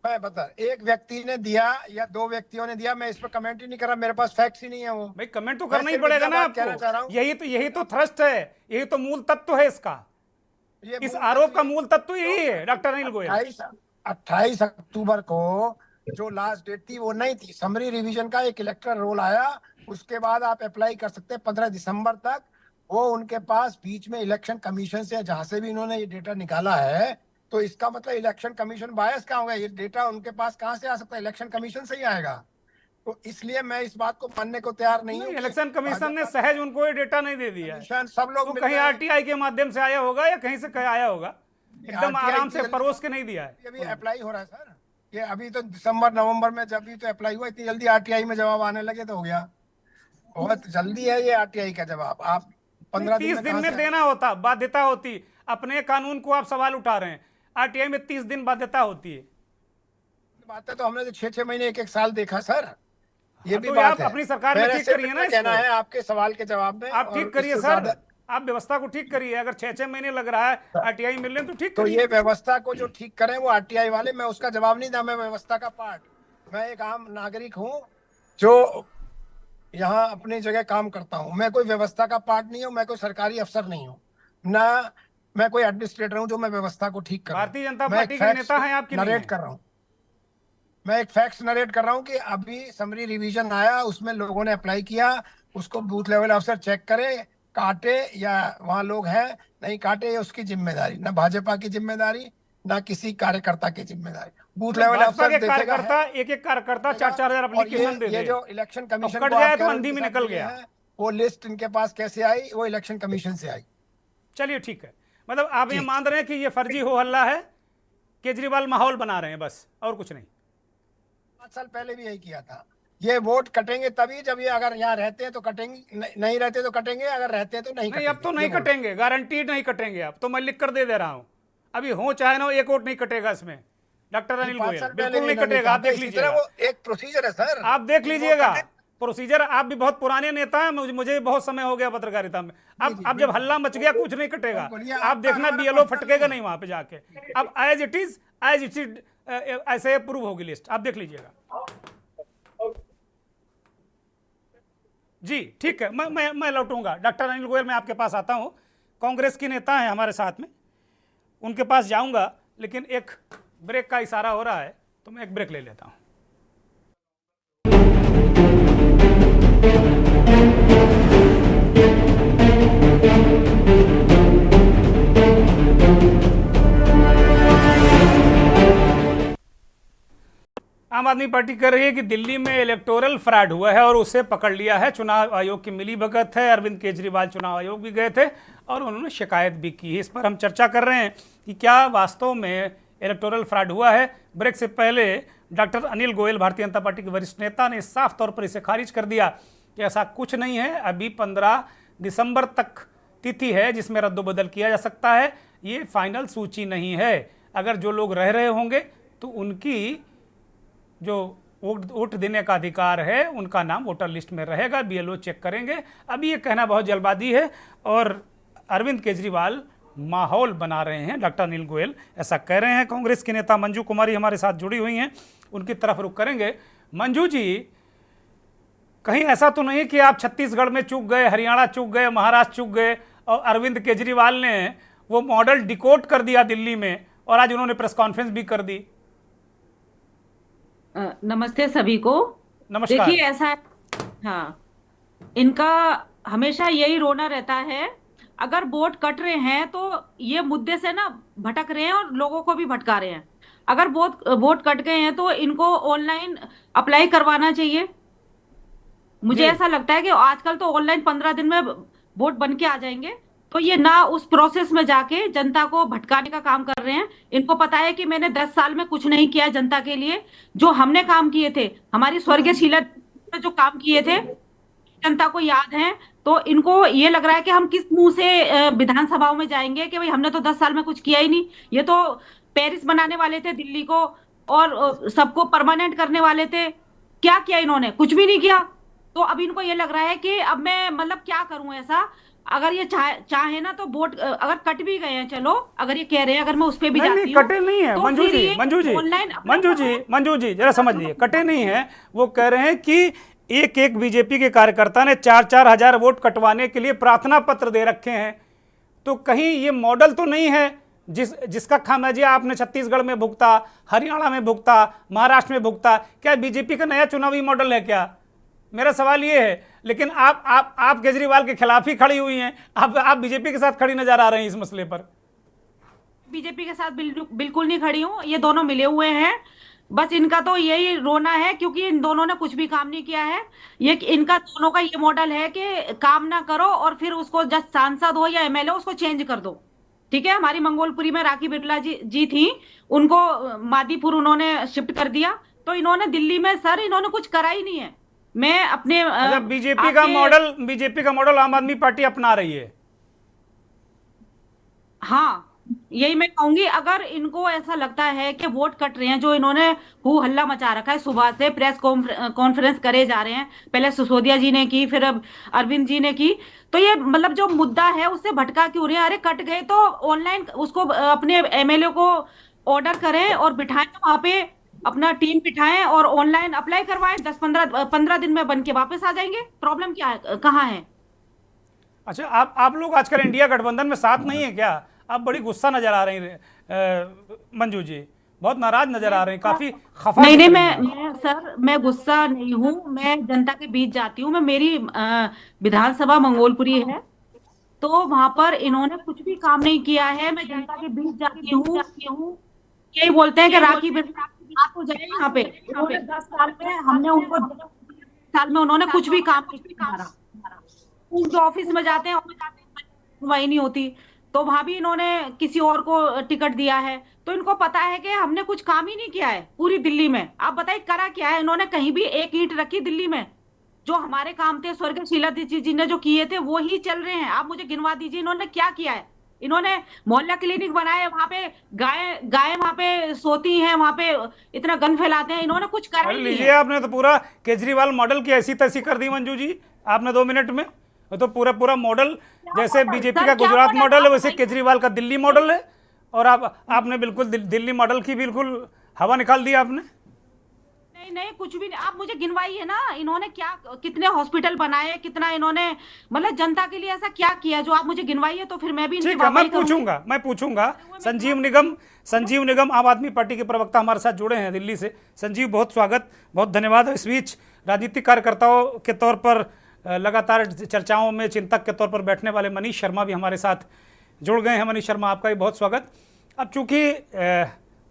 मैं बता, एक व्यक्ति ने दिया या दो व्यक्तियों ने दिया, मैं इस पर कमेंट ही नहीं कर रहा, मेरे पास फैक्ट्स ही नहीं है वो। भाई कमेंट तो मैं करना ही सिर्फ पड़ेगा इतना ना बात कहना चाह रहा आपको। हूं। यही तो थ्रस्ट है, यही तो मूल तत्व है इसका। ये इस मूल आरोप का तत्व- मूल तत्व यही है डॉक्टर अनिल गोयल। 28 अक्टूबर को जो लास्ट डेट थी वो नहीं थी। समरी रिवीजन का एक इलेक्टोरल रोल आया, उसके बाद आप अप्लाई कर सकते हैं 15 दिसंबर तक। वो उनके पास बीच में इलेक्शन कमीशन से जहां से भी इन्होंने ये डेटा निकाला है, तो इसका मतलब इलेक्शन कमीशन बायस क्या होगा? ये डेटा उनके पास कहां से आ सकता है? इलेक्शन कमीशन से ही आएगा। तो इसलिए मैं इस बात को मानने को तैयार नहीं हूं। इलेक्शन कमीशन ने सहज उनको ये डेटा नहीं दे दिया है। कमीशन सब लोग तो मिल कहीं गए। आरटीआई के माध्यम से आया होगा या कहीं से कहीं आया होगा, एकदम RTI आराम से जल्दी- परोस के नहीं दिया है। ये अभी अप्लाई हो रहा है सर। ये अभी तो दिसंबर नवंबर में जब भी तो अप्लाई हुआ, इतनी जल्दी आरटीआई में जवाब आने लगे तो हो गया। बहुत जल्दी है ये आरटीआई का जवाब। आप 15 30 दिन कहां में से देना होता, बाध्यता होती। अपने कानून को आप सवाल उठा रहे हैं, आरटीआई में 30 दिन बाध्यता होती है। बात है? तो हमने तो 6-6 महीने 1-1 साल देखा सर। ये भी तो बात आप है। अपनी सरकार में मेरा ठीक सिर्फ करिए ना इतना कहना इसको। है आपके सवाल के जवाब में। आप और ठीक करिए इससे सर, ज्यादा- आप व्यवस्था को ठीक करिए। अगर 6-6 महीने लग रहा है आरटीआई मिलने तो ठीक तो करिए। ये व्यवस्था को जो ठीक करें वो आरटीआई वाले, मैं उसका जवाब नहीं था। मैं व्यवस्था का पार्ट, मैं एक आम नागरिक हूँ जो यहाँ अपनी जगह काम करता हूँ। मैं कोई व्यवस्था का पार्ट नहीं हूँ, मैं कोई सरकारी अफसर नहीं हूँ, ना मैं कोई एडमिनिस्ट्रेटर हूँ जो मैं व्यवस्था को ठीक कर रहा हूं। भारतीय जनता मैं एक पार्टी के facts नेता हैं आप कि नहीं नरेट हैं? कर रहा हूँ। मैं एक फैक्ट्स नरेट कर रहा हूँ कि अभी समरी रिवीजन आया, उसमें लोगों ने अप्लाई किया, उसको बूथ लेवल अफसर चेक करे, काटे या वहाँ लोग हैं नहीं काटे, ये उसकी जिम्मेदारी, ना भाजपा की जिम्मेदारी ना किसी कार्यकर्ता की जिम्मेदारी। बूथ लेवल भाजपा अफसर के देखेगा कार्यकर्ता एक कार्यकर्ता 4-4 हजार और एप्लीकेशन दे ये दे। जो इलेक्शन कमीशन कट को आप जाए कह तो रहे हो अंधी में कि निकल सब गया। है, वो लिस्ट इनके पास कैसे आई? वो इलेक्शन कमीशन से आई। चलिए ठीक है, मतलब आप ये मान रहे हैं कि ये फर्जी हो हल्ला है, केजरीवाल माहौल बना रहे हैं बस, और कुछ नहीं। 5 साल पहले भी यही किया था। ये वोट कटेंगे तभी जब ये अगर यहाँ रहते हैं तो कटेंगे, नहीं रहते तो कटेंगे, अगर रहते हैं तो नहीं नहीं कटेंगे। अब तो नहीं कटेंगे, गारंटीड नहीं कटेंगे। अब तो मैं लिख कर दे रहा हूं, अभी हो चाहे ना हो, एक वोट नहीं कटेगा इसमें। डॉक्टर अनिल 5 गोयल साल पहले बिल्कुल नहीं कटेगा, आप देख इसी तरह लीजिएगा। वो एक प्रोसीजर है सर। आप देख लीजिएगा वो प्रोसीजर। आप भी बहुत पुराने नेता हैं, मुझे बहुत समय हो गया पत्रकारिता में। अब जब हल्ला मच गया कुछ नहीं कटेगा, बिल्कुल, आप देखना बीएलओ फटकेगा नहीं वहां पे जाके। अब एज इट इज ऐसे अप्रूव होगी लिस्ट, आप देख लीजिएगा। जी ठीक है, मैं लौटूंगा। डॉक्टर अनिल गोयल, मैं आपके पास आता हूं। कांग्रेस की नेता हैं हमारे साथ में, उनके पास जाऊंगा, लेकिन एक ब्रेक का इशारा हो रहा है तो मैं एक ब्रेक ले लेता हूं। आम आदमी पार्टी कर रही है कि दिल्ली में इलेक्टोरल फ्रॉड हुआ है और उसे पकड़ लिया है, चुनाव आयोग की मिलीभगत है। अरविंद केजरीवाल चुनाव आयोग भी गए थे और उन्होंने शिकायत भी की है। इस पर हम चर्चा कर रहे हैं कि क्या वास्तव में इलेक्टोरल फ्रॉड हुआ है। ब्रेक से पहले डॉक्टर अनिल गोयल, भारतीय जनता पार्टी के वरिष्ठ नेता, ने साफ तौर पर इसे खारिज कर दिया कि ऐसा कुछ नहीं है। अभी 15 दिसंबर तक तिथि है जिसमें रद्दोबदल किया जा सकता है। ये फाइनल सूची नहीं है। अगर जो लोग रह रहे होंगे तो उनकी जो वोट देने का अधिकार है, उनका नाम वोटर लिस्ट में रहेगा, बीएलओ चेक करेंगे। अभी ये कहना बहुत जल्दबाजी है और अरविंद केजरीवाल माहौल बना रहे हैं। डॉक्टर अनिल गोयल ऐसा कह रहे हैं। कांग्रेस की नेता मंजू कुमारी हमारे साथ जुड़ी हुई हैं, उनकी तरफ रुख करेंगे। मंजू जी, कहीं ऐसा तो नहीं कि आप छत्तीसगढ़ में चूक गए, हरियाणा चूक गए, महाराष्ट्र चूक गए और अरविंद केजरीवाल ने वो मॉडल डिकोड कर दिया दिल्ली में और आज उन्होंने प्रेस कॉन्फ्रेंस भी कर दी? नमस्ते सभी को। नमस्कार। देखिए ऐसा है, हाँ, इनका हमेशा यही रोना रहता है। अगर वोट कट रहे हैं तो ये मुद्दे से ना भटक रहे हैं और लोगों को भी भटका रहे हैं। अगर वोट कट गए हैं तो इनको ऑनलाइन अप्लाई करवाना चाहिए। मुझे ऐसा लगता है कि आजकल तो ऑनलाइन 15 दिन में वोट बन के आ जाएंगे, तो ये ना उस प्रोसेस में जाके जनता को भटकाने का काम कर रहे हैं। इनको पता है कि मैंने 10 साल में कुछ नहीं किया जनता के लिए। जो हमने काम किए थे, हमारी स्वर्गीय शीला ने जो काम किए थे, जनता को याद है। तो इनको ये लग रहा है कि हम किस मुंह से विधानसभाओं में जाएंगे कि भाई हमने तो 10 साल में कुछ किया ही नहीं। ये तो पेरिस बनाने वाले थे दिल्ली को और सबको परमानेंट करने वाले थे। क्या किया इन्होंने? कुछ भी नहीं किया। तो अब इनको ये लग रहा है कि अब मैं मतलब क्या करूं ऐसा। अगर ये चाहे ना तो वोट अगर कट भी गए हैं, चलो अगर ये कह रहे हैं, अगर मैं उस पे भी जाती हूं, कटे नहीं है। तो मंजू जी जरा समझ लीजिए, कटे नहीं है। वो कह रहे हैं कि एक एक बीजेपी के कार्यकर्ता ने 4-4 हजार वोट कटवाने के लिए प्रार्थना पत्र दे रखे हैं। तो कहीं ये मॉडल तो नहीं है जिसका खामियाजा आपने छत्तीसगढ़ में भुगता, हरियाणा में भुगता, महाराष्ट्र में भुगता? क्या बीजेपी का नया चुनावी मॉडल है क्या? मेरा सवाल ये है। लेकिन आप केजरीवाल के खिलाफ ही खड़ी हुई हैं। आप बीजेपी के साथ खड़ी नजर आ रही हैं इस मसले पर। बीजेपी के साथ बिल्कुल नहीं खड़ी हूं। ये दोनों मिले हुए हैं। बस इनका तो यही रोना है क्योंकि इन दोनों ने कुछ भी काम नहीं किया है। ये इनका दोनों का ये मॉडल है कि काम ना करो और फिर उसको जब सांसद हो या एमएलए उसको चेंज कर दो। ठीक है, हमारी मंगोलपुरी में राखी बिरला जी थी, उनको मादीपुर उन्होंने शिफ्ट कर दिया। तो इन्होंने दिल्ली में सर इन्होंने कुछ करा ही नहीं है। मैं अपने बीजेपी का मॉडल आम आदमी पार्टी अपना रही है। हाँ, यही मैं कहूंगी। अगर इनको ऐसा लगता है कि वोट कट रहे हैं, जो इन्होंने हु हल्ला मचा रखा है, सुबह से प्रेस कॉन्फ्रेंस करे जा रहे हैं, पहले सिसोदिया जी ने की, फिर अब अरविंद जी ने की, तो ये मतलब जो मुद्दा है उससे भटका क्यों रहे हैं? अरे कट गए तो ऑनलाइन उसको अपने एमएलए को ऑर्डर करें और बिठाएं, वहां पे अपना टीम बिठाएं और ऑनलाइन अप्लाई करवाएं। 10-15 दिन में बन के वापस आ जाएंगे। प्रॉब्लम क्या है, कहाँ है? अच्छा, आप लोग आजकल इंडिया गठबंधन में साथ नहीं है क्या? आप बड़ी गुस्सा नजर आ रही हैं मंजू जी, बहुत नाराज नजर आ रहे हैं, काफी खफा। नहीं, मैं गुस्सा नहीं हूँ। मैं जनता के बीच जाती हूँ। मेरी विधानसभा मंगोलपुरी है, तो वहां पर इन्होंने कुछ भी काम नहीं किया है। मैं जनता के बीच जाती हूँ। यही बोलते हैं कि राखी बात हो जाए यहाँ पे। 10 साल में हमने उनको 10 साल में उन्होंने कुछ भी काम नहीं किया। जो ऑफिस में जाते हैं वही नहीं होती, तो वहां भी इन्होंने किसी और को टिकट दिया है। तो इनको पता है कि हमने कुछ काम ही नहीं किया है पूरी दिल्ली में। आप बताइए करा क्या है इन्होंने? कहीं भी एक ईंट रखी दिल्ली में? जो हमारे काम थे, स्वर्गीय शीला दीक्षित जी ने जो किए थे वो ही चल रहे हैं। आप मुझे गिनवा दीजिए इन्होंने क्या किया है। इन्होंने मोहल्ला क्लिनिक बनाए, वहां पे गाय वहां पे सोती हैं, वहां पे इतना गंद फैलाते हैं। इन्होंने कुछ करा नहीं लीजिए, आपने तो पूरा केजरीवाल मॉडल की ऐसी तैसी कर दी मंजू जी, आपने 2 मिनट में। तो पूरा मॉडल, जैसे बीजेपी का गुजरात मॉडल है वैसे केजरीवाल का दिल्ली मॉडल है। और आपने बिल्कुल दिल्ली मॉडल की बिल्कुल हवा निकाल दी आपने। नहीं, कुछ भी नहीं। आप मुझे गिनवाइए ना, इन्होंने क्या, कितने हॉस्पिटल बनाए, कितना इन्होंने मतलब जनता के लिए ऐसा क्या किया जो आप मुझे गिनवाइए, तो फिर मैं भी ठीक है, मैं पूछूंगा। संजीव निगम आम आदमी पार्टी के प्रवक्ता हमारे साथ जुड़े हैं दिल्ली से। संजीव, बहुत स्वागत, बहुत धन्यवाद। इस बीच राजनीतिक कार्यकर्ताओं के तौर पर लगातार चर्चाओं में चिंतक के तौर पर बैठने वाले मनीष शर्मा भी हमारे साथ जुड़ गए हैं। मनीष शर्मा, आपका भी बहुत स्वागत। अब चूंकि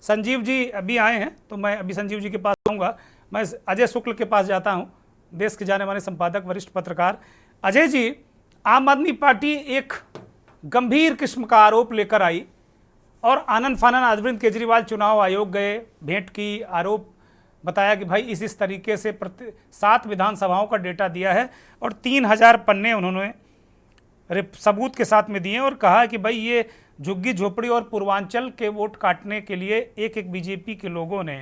संजीव जी अभी आए हैं, तो मैं अभी संजीव जी के पास आऊँगा। मैं अजय शुक्ल के पास जाता हूँ, देश के जाने माने संपादक, वरिष्ठ पत्रकार। अजय जी, आम आदमी पार्टी एक गंभीर किस्म का आरोप लेकर आई और आनन फानन अरविंद केजरीवाल चुनाव आयोग गए, भेंट की, आरोप बताया कि भाई इस तरीके से 7 विधानसभाओं का डेटा दिया है और 3000 पन्ने उन्होंने सबूत के साथ में दिए और कहा कि भाई ये झुग्गी झोपड़ी और पूर्वांचल के वोट काटने के लिए एक बीजेपी के लोगों ने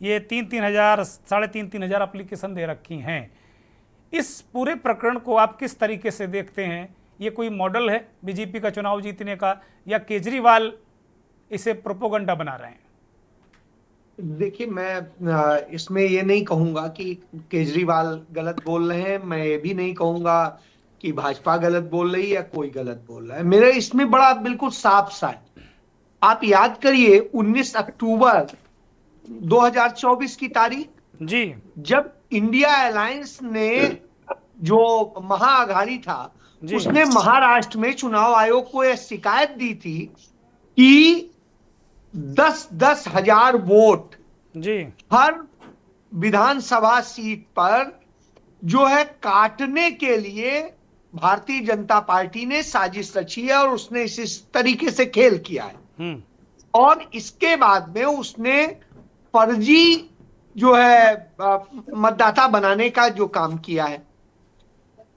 ये 3,000 साढ़े 3,000 एप्लीकेशन दे रखी हैं। इस पूरे प्रकरण को आप किस तरीके से देखते हैं? ये कोई मॉडल है बीजेपी का चुनाव जीतने का, या केजरीवाल इसे प्रोपोगंडा बना रहे हैं? देखिए, मैं इसमें ये नहीं कहूंगा कि केजरीवाल गलत बोल रहे हैं, मैं ये भी नहीं कहूंगा कि भाजपा गलत बोल रही है या कोई गलत बोल रहा है। मेरा इसमें बड़ा बिल्कुल साफ सा है। आप याद करिए 19 अक्टूबर 2024 की तारीख जी, जब इंडिया अलायंस ने जो महाअघाड़ी था उसने महाराष्ट्र में चुनाव आयोग को यह शिकायत दी थी कि 10-10 हजार वोट जी, हर विधानसभा सीट पर जो है काटने के लिए भारतीय जनता पार्टी ने साजिश रची है और उसने इस तरीके से खेल किया है। और इसके बाद में उसने फर्जी जो है मतदाता बनाने का जो काम किया है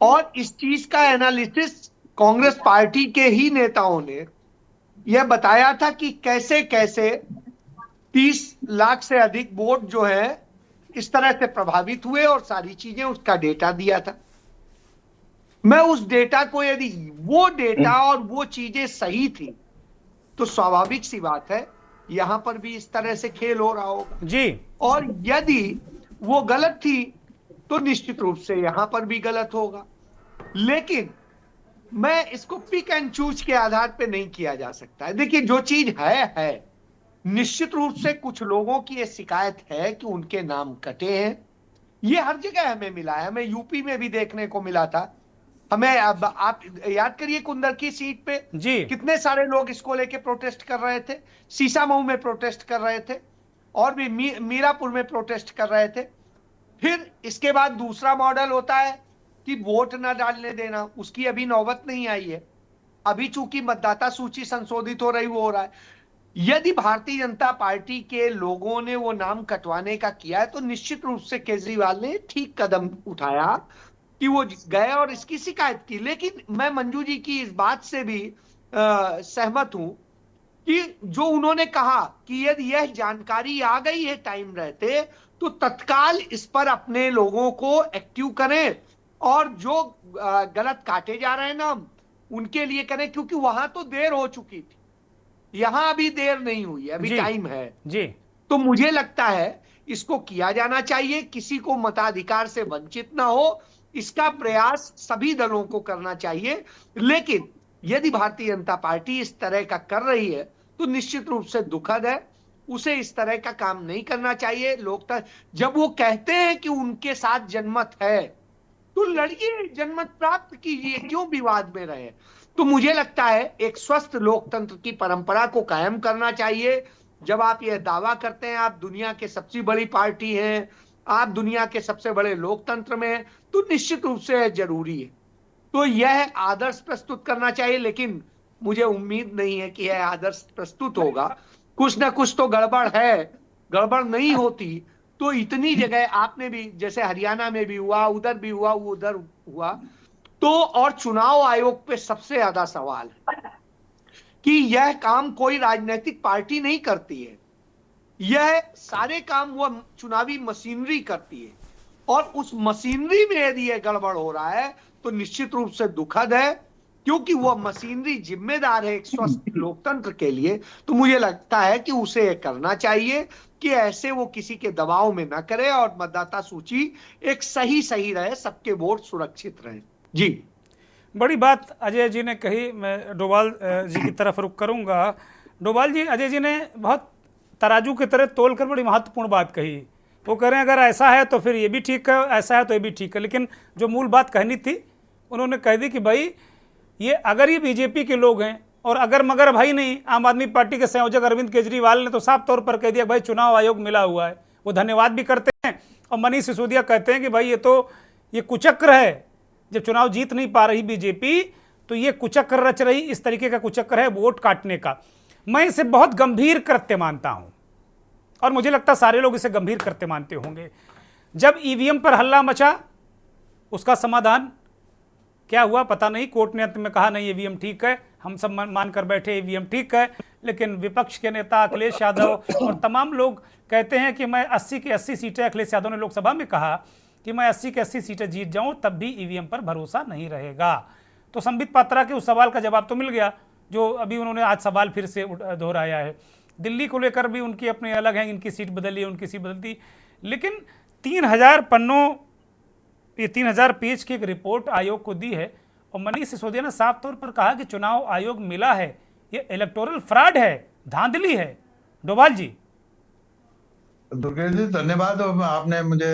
और इस चीज का एनालिसिस कांग्रेस पार्टी के ही नेताओं ने यह बताया था कि कैसे कैसे 30 लाख से अधिक वोट जो है इस तरह से प्रभावित हुए और सारी चीजें, उसका डेटा दिया था। मैं उस डेटा को, यदि वो डेटा और वो चीजें सही थी तो स्वाभाविक सी बात है यहां पर भी इस तरह से खेल हो रहा होगा जी, और यदि वो गलत थी तो निश्चित रूप से यहां पर भी गलत होगा। लेकिन मैं इसको पिक एंड चूज के आधार पे नहीं किया जा सकता है। देखिए, जो चीज है निश्चित रूप से कुछ लोगों की यह शिकायत है कि उनके नाम कटे हैं। ये हर जगह हमें मिला है, हमें यूपी में भी देखने को मिला था। हमें अब आप याद करिए कुंदर की सीट पे जी, कितने सारे लोग इसको लेके प्रोटेस्ट कर रहे थे, सीसामऊ में प्रोटेस्ट कर रहे थे और भी मीरापुर में प्रोटेस्ट कर रहे थे। फिर इसके बाद दूसरा मॉडल होता है कि वोट ना डालने देना, उसकी अभी नौबत नहीं आई है। अभी चूंकि मतदाता सूची संशोधित हो रही, वो हो रहा है। यदि भारतीय जनता पार्टी के लोगों ने वो नाम कटवाने का किया है तो निश्चित रूप से केजरीवाल ने ठीक कदम उठाया कि वो गए और इसकी शिकायत की। लेकिन मैं मंजू जी की इस बात से भी सहमत हूं कि जो उन्होंने कहा कि यदि यह जानकारी आ गई है टाइम रहते तो तत्काल इस पर अपने लोगों को एक्टिव करें और जो गलत काटे जा रहे हैं नाम उनके लिए करें, क्योंकि वहां तो देर हो चुकी थी, यहां अभी देर नहीं हुई है, अभी टाइम है जी। तो मुझे लगता है इसको किया जाना चाहिए। किसी को मताधिकार से वंचित ना हो, इसका प्रयास सभी दलों को करना चाहिए। लेकिन यदि भारतीय जनता पार्टी इस तरह का कर रही है तो निश्चित रूप से दुखद है, उसे इस तरह का काम नहीं करना चाहिए। लोकतंत्र, जब वो कहते हैं कि उनके साथ जनमत है तो लड़िए, जनमत प्राप्त कीजिए, क्यों विवाद में रहे। तो मुझे लगता है एक स्वस्थ लोकतंत्र की परंपरा को कायम करना चाहिए। जब आप यह दावा करते हैं आप दुनिया के सबसे बड़ी पार्टी हैं, आप दुनिया के सबसे बड़े लोकतंत्र में हैं, तो निश्चित रूप से जरूरी है तो यह आदर्श प्रस्तुत करना चाहिए। लेकिन मुझे उम्मीद नहीं है कि यह आदर्श प्रस्तुत होगा। कुछ ना कुछ तो गड़बड़ है। गड़बड़ नहीं होती तो इतनी जगह आपने भी, जैसे हरियाणा में भी हुआ, उधर भी हुआ, वो उधर हुआ तो, और चुनाव आयोग पे सबसे ज्यादा सवाल है कि यह काम कोई राजनीतिक पार्टी नहीं करती है, यह सारे काम वो चुनावी मशीनरी करती है और उस मशीनरी में यदि यह गड़बड़ हो रहा है तो निश्चित रूप से दुखद है, क्योंकि वह मशीनरी जिम्मेदार है एक स्वस्थ लोकतंत्र के लिए। तो मुझे लगता है कि उसे करना चाहिए कि ऐसे वो किसी के दबाव में ना करे और मतदाता सूची एक सही रहे, सबके वोट सुरक्षित रहे। जी, बड़ी बात अजय जी ने कही। मैं डोभाल जी की तरफ रुख करूंगा। डोभाल जी, अजय जी ने बहुत तराजू की तरह तोल कर बड़ी महत्वपूर्ण बात कही। वो कह रहे हैं अगर ऐसा है तो फिर ये भी ठीक है, ऐसा है तो ये भी ठीक है। लेकिन जो मूल बात कहनी थी उन्होंने कह दी कि भाई ये अगर ये बीजेपी के लोग हैं और अगर मगर भाई नहीं, आम आदमी पार्टी के संयोजक अरविंद केजरीवाल ने तो साफ तौर पर कह दिया भाई चुनाव आयोग मिला हुआ है। वो धन्यवाद भी करते हैं और मनीष सिसोदिया कहते हैं कि भाई ये कुचक्र है, जब चुनाव जीत नहीं पा रही बीजेपी तो ये कुचक्र रच रही, इस तरीके का कुचक्र है वोट काटने का। मैं इसे बहुत गंभीर कृत्य मानता हूं और मुझे लगता सारे लोग इसे गंभीर कृत्य मानते होंगे। जब ईवीएम पर हल्ला मचा, उसका समाधान क्या हुआ पता नहीं। कोर्ट ने अंत में कहा नहीं ईवीएम ठीक है, हम सब मानकर बैठे ईवीएम ठीक है, लेकिन विपक्ष के नेता अखिलेश यादव और तमाम लोग कहते हैं कि मैं 80 की 80 सीटें, अखिलेश यादव ने लोकसभा में कहा कि मैं 80 की 80 सीटें जीत जाऊं तब भी ईवीएम पर भरोसा नहीं रहेगा। तो संबित पात्रा के उस सवाल का जवाब तो मिल गया, जो अभी उन्होंने आज सवाल फिर से दोहराया है। दिल्ली को लेकर भी उनकी अपने अलग हैं, इनकी सीट बदली, उनकी सीट बदलती, लेकिन 3000 पन्नों, ये 3000 पेज की एक रिपोर्ट आयोग को दी है और मनीष सिसोदिया ने साफ तौर पर कहा कि चुनाव आयोग मिला है, ये इलेक्टोरल फ्रॉड है, धांधली है। डोभाल जी। दुर्गेश जी धन्यवाद, आपने मुझे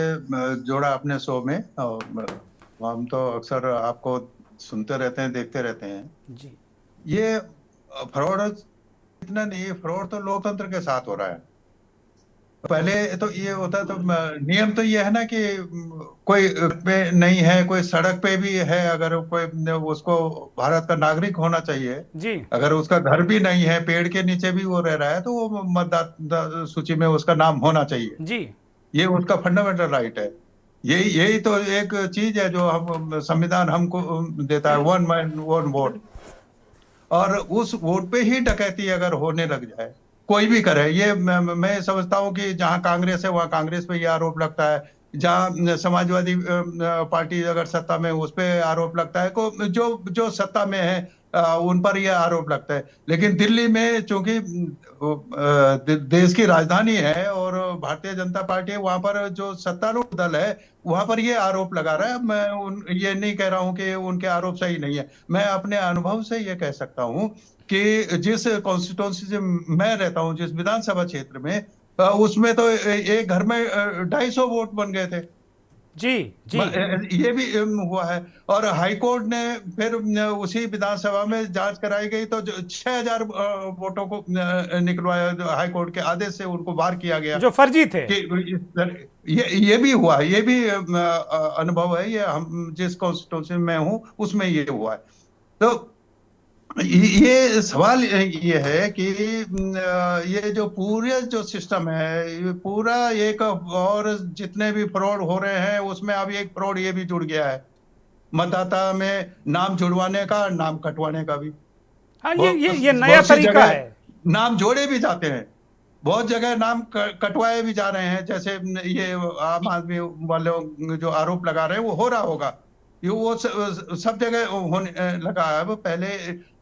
जोड़ा अपने शो में। हम तो अक्सर आपको सुनते रहते हैं, देखते रहते हैं जी। ये फ्रॉड इतना नहीं, फ्रॉड तो लोकतंत्र के साथ हो रहा है। पहले तो ये होता तो नियम तो ये है ना कि कोई पे नहीं है, कोई सड़क पे भी है, अगर कोई उसको भारत का नागरिक होना चाहिए जी। अगर उसका घर भी नहीं है, पेड़ के नीचे भी वो रह रहा है, तो वो मतदाता सूची में उसका नाम होना चाहिए जी। ये उसका फंडामेंटल राइट है। यही तो एक चीज है जो हम संविधान हमको देता है, वन मैन वन वोट। और उस वोट पे ही डकैती अगर होने लग जाए, कोई भी करे, ये मैं समझता हूँ कि जहां कांग्रेस है वहां कांग्रेस पे ये आरोप लगता है, जहां समाजवादी पार्टी अगर सत्ता में उस पे आरोप लगता है, को जो सत्ता में है उन पर यह आरोप लगता है। लेकिन दिल्ली में चूंकि देश की राजधानी है और भारतीय जनता पार्टी है, वहां पर जो सत्तारूढ़ दल है वहां पर ये आरोप लगा रहा है। मैं ये नहीं कह रहा हूं कि उनके आरोप सही नहीं है, मैं अपने अनुभव से ये कह सकता हूं कि जिस कॉन्स्टिट्यूंसी से मैं रहता हूं, जिस विधानसभा क्षेत्र में, उसमें तो एक घर में 250 वोट बन गए थे जी जी। ये भी हुआ है। और हाईकोर्ट ने फिर उसी विधानसभा में जांच कराई गई तो 6000 वोटों को निकलवाया, हाईकोर्ट के आदेश से उनको बाहर किया गया जो फर्जी थे। ये भी हुआ है, ये भी अनुभव है, ये हम जिस कॉन्स्टिट्यूंसी में हूं उसमें ये हुआ है। तो ये सवाल ये है कि ये जो पूरे जो सिस्टम है, ये पूरा एक, और जितने भी फ्रॉड हो रहे हैं उसमें अब एक फ्रॉड ये भी जुड़ गया है, मतदाता में नाम जुड़वाने का, नाम कटवाने का भी। हाँ, ये नया तरीका है। नाम जोड़े भी जाते हैं, बहुत जगह नाम कटवाए भी जा रहे हैं, जैसे ये आम आदमी वाले जो आरोप लगा रहे हैं वो हो रहा होगा, ये वो सब जगह होने लगा है। पहले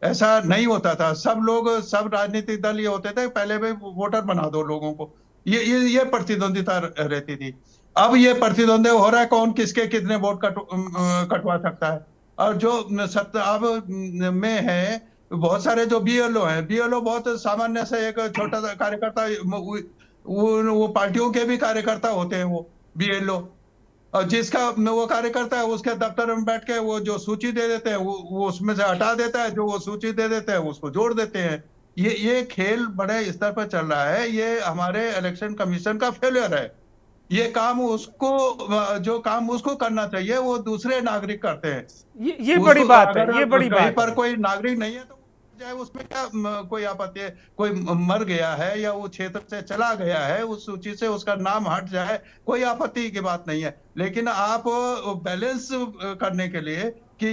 ऐसा नहीं होता था, सब लोग, सब राजनीतिक दल ये होते थे पहले भी वोटर बना दो लोगों को, ये प्रतिद्वंदिता रहती थी। अब ये प्रतिद्वंद हो रहा है, कौन किसके कितने वोट कटवा सकता है। और जो सत्ता अब में है, बहुत सारे जो बीएलओ हैं, बीएलओ बहुत सामान्य से एक छोटा सा कार्यकर्ता, वो पार्टियों के भी कार्यकर्ता होते हैं वो बीएलओ, और जिसका वो कार्यकर्ता है उसके दफ्तर में बैठ के वो जो सूची दे देते हैं वो उसमें से हटा देता है, जो वो सूची दे देते हैं उसको जोड़ देते हैं। ये खेल बड़े स्तर पर चल रहा है, ये हमारे इलेक्शन कमीशन का फेलियर है। ये काम उसको, जो काम उसको करना चाहिए वो दूसरे नागरिक करते हैं। ये बड़ी बात है, ये बड़ी बात पर कोई नागरिक नहीं है तो जाए, उसमें क्या कोई आपत्ति है? कोई मर गया है या वो क्षेत्र से चला गया है, उस सूची से उसका नाम हट जाए, कोई आपत्ति की बात नहीं है। लेकिन आप बैलेंस करने के लिए कि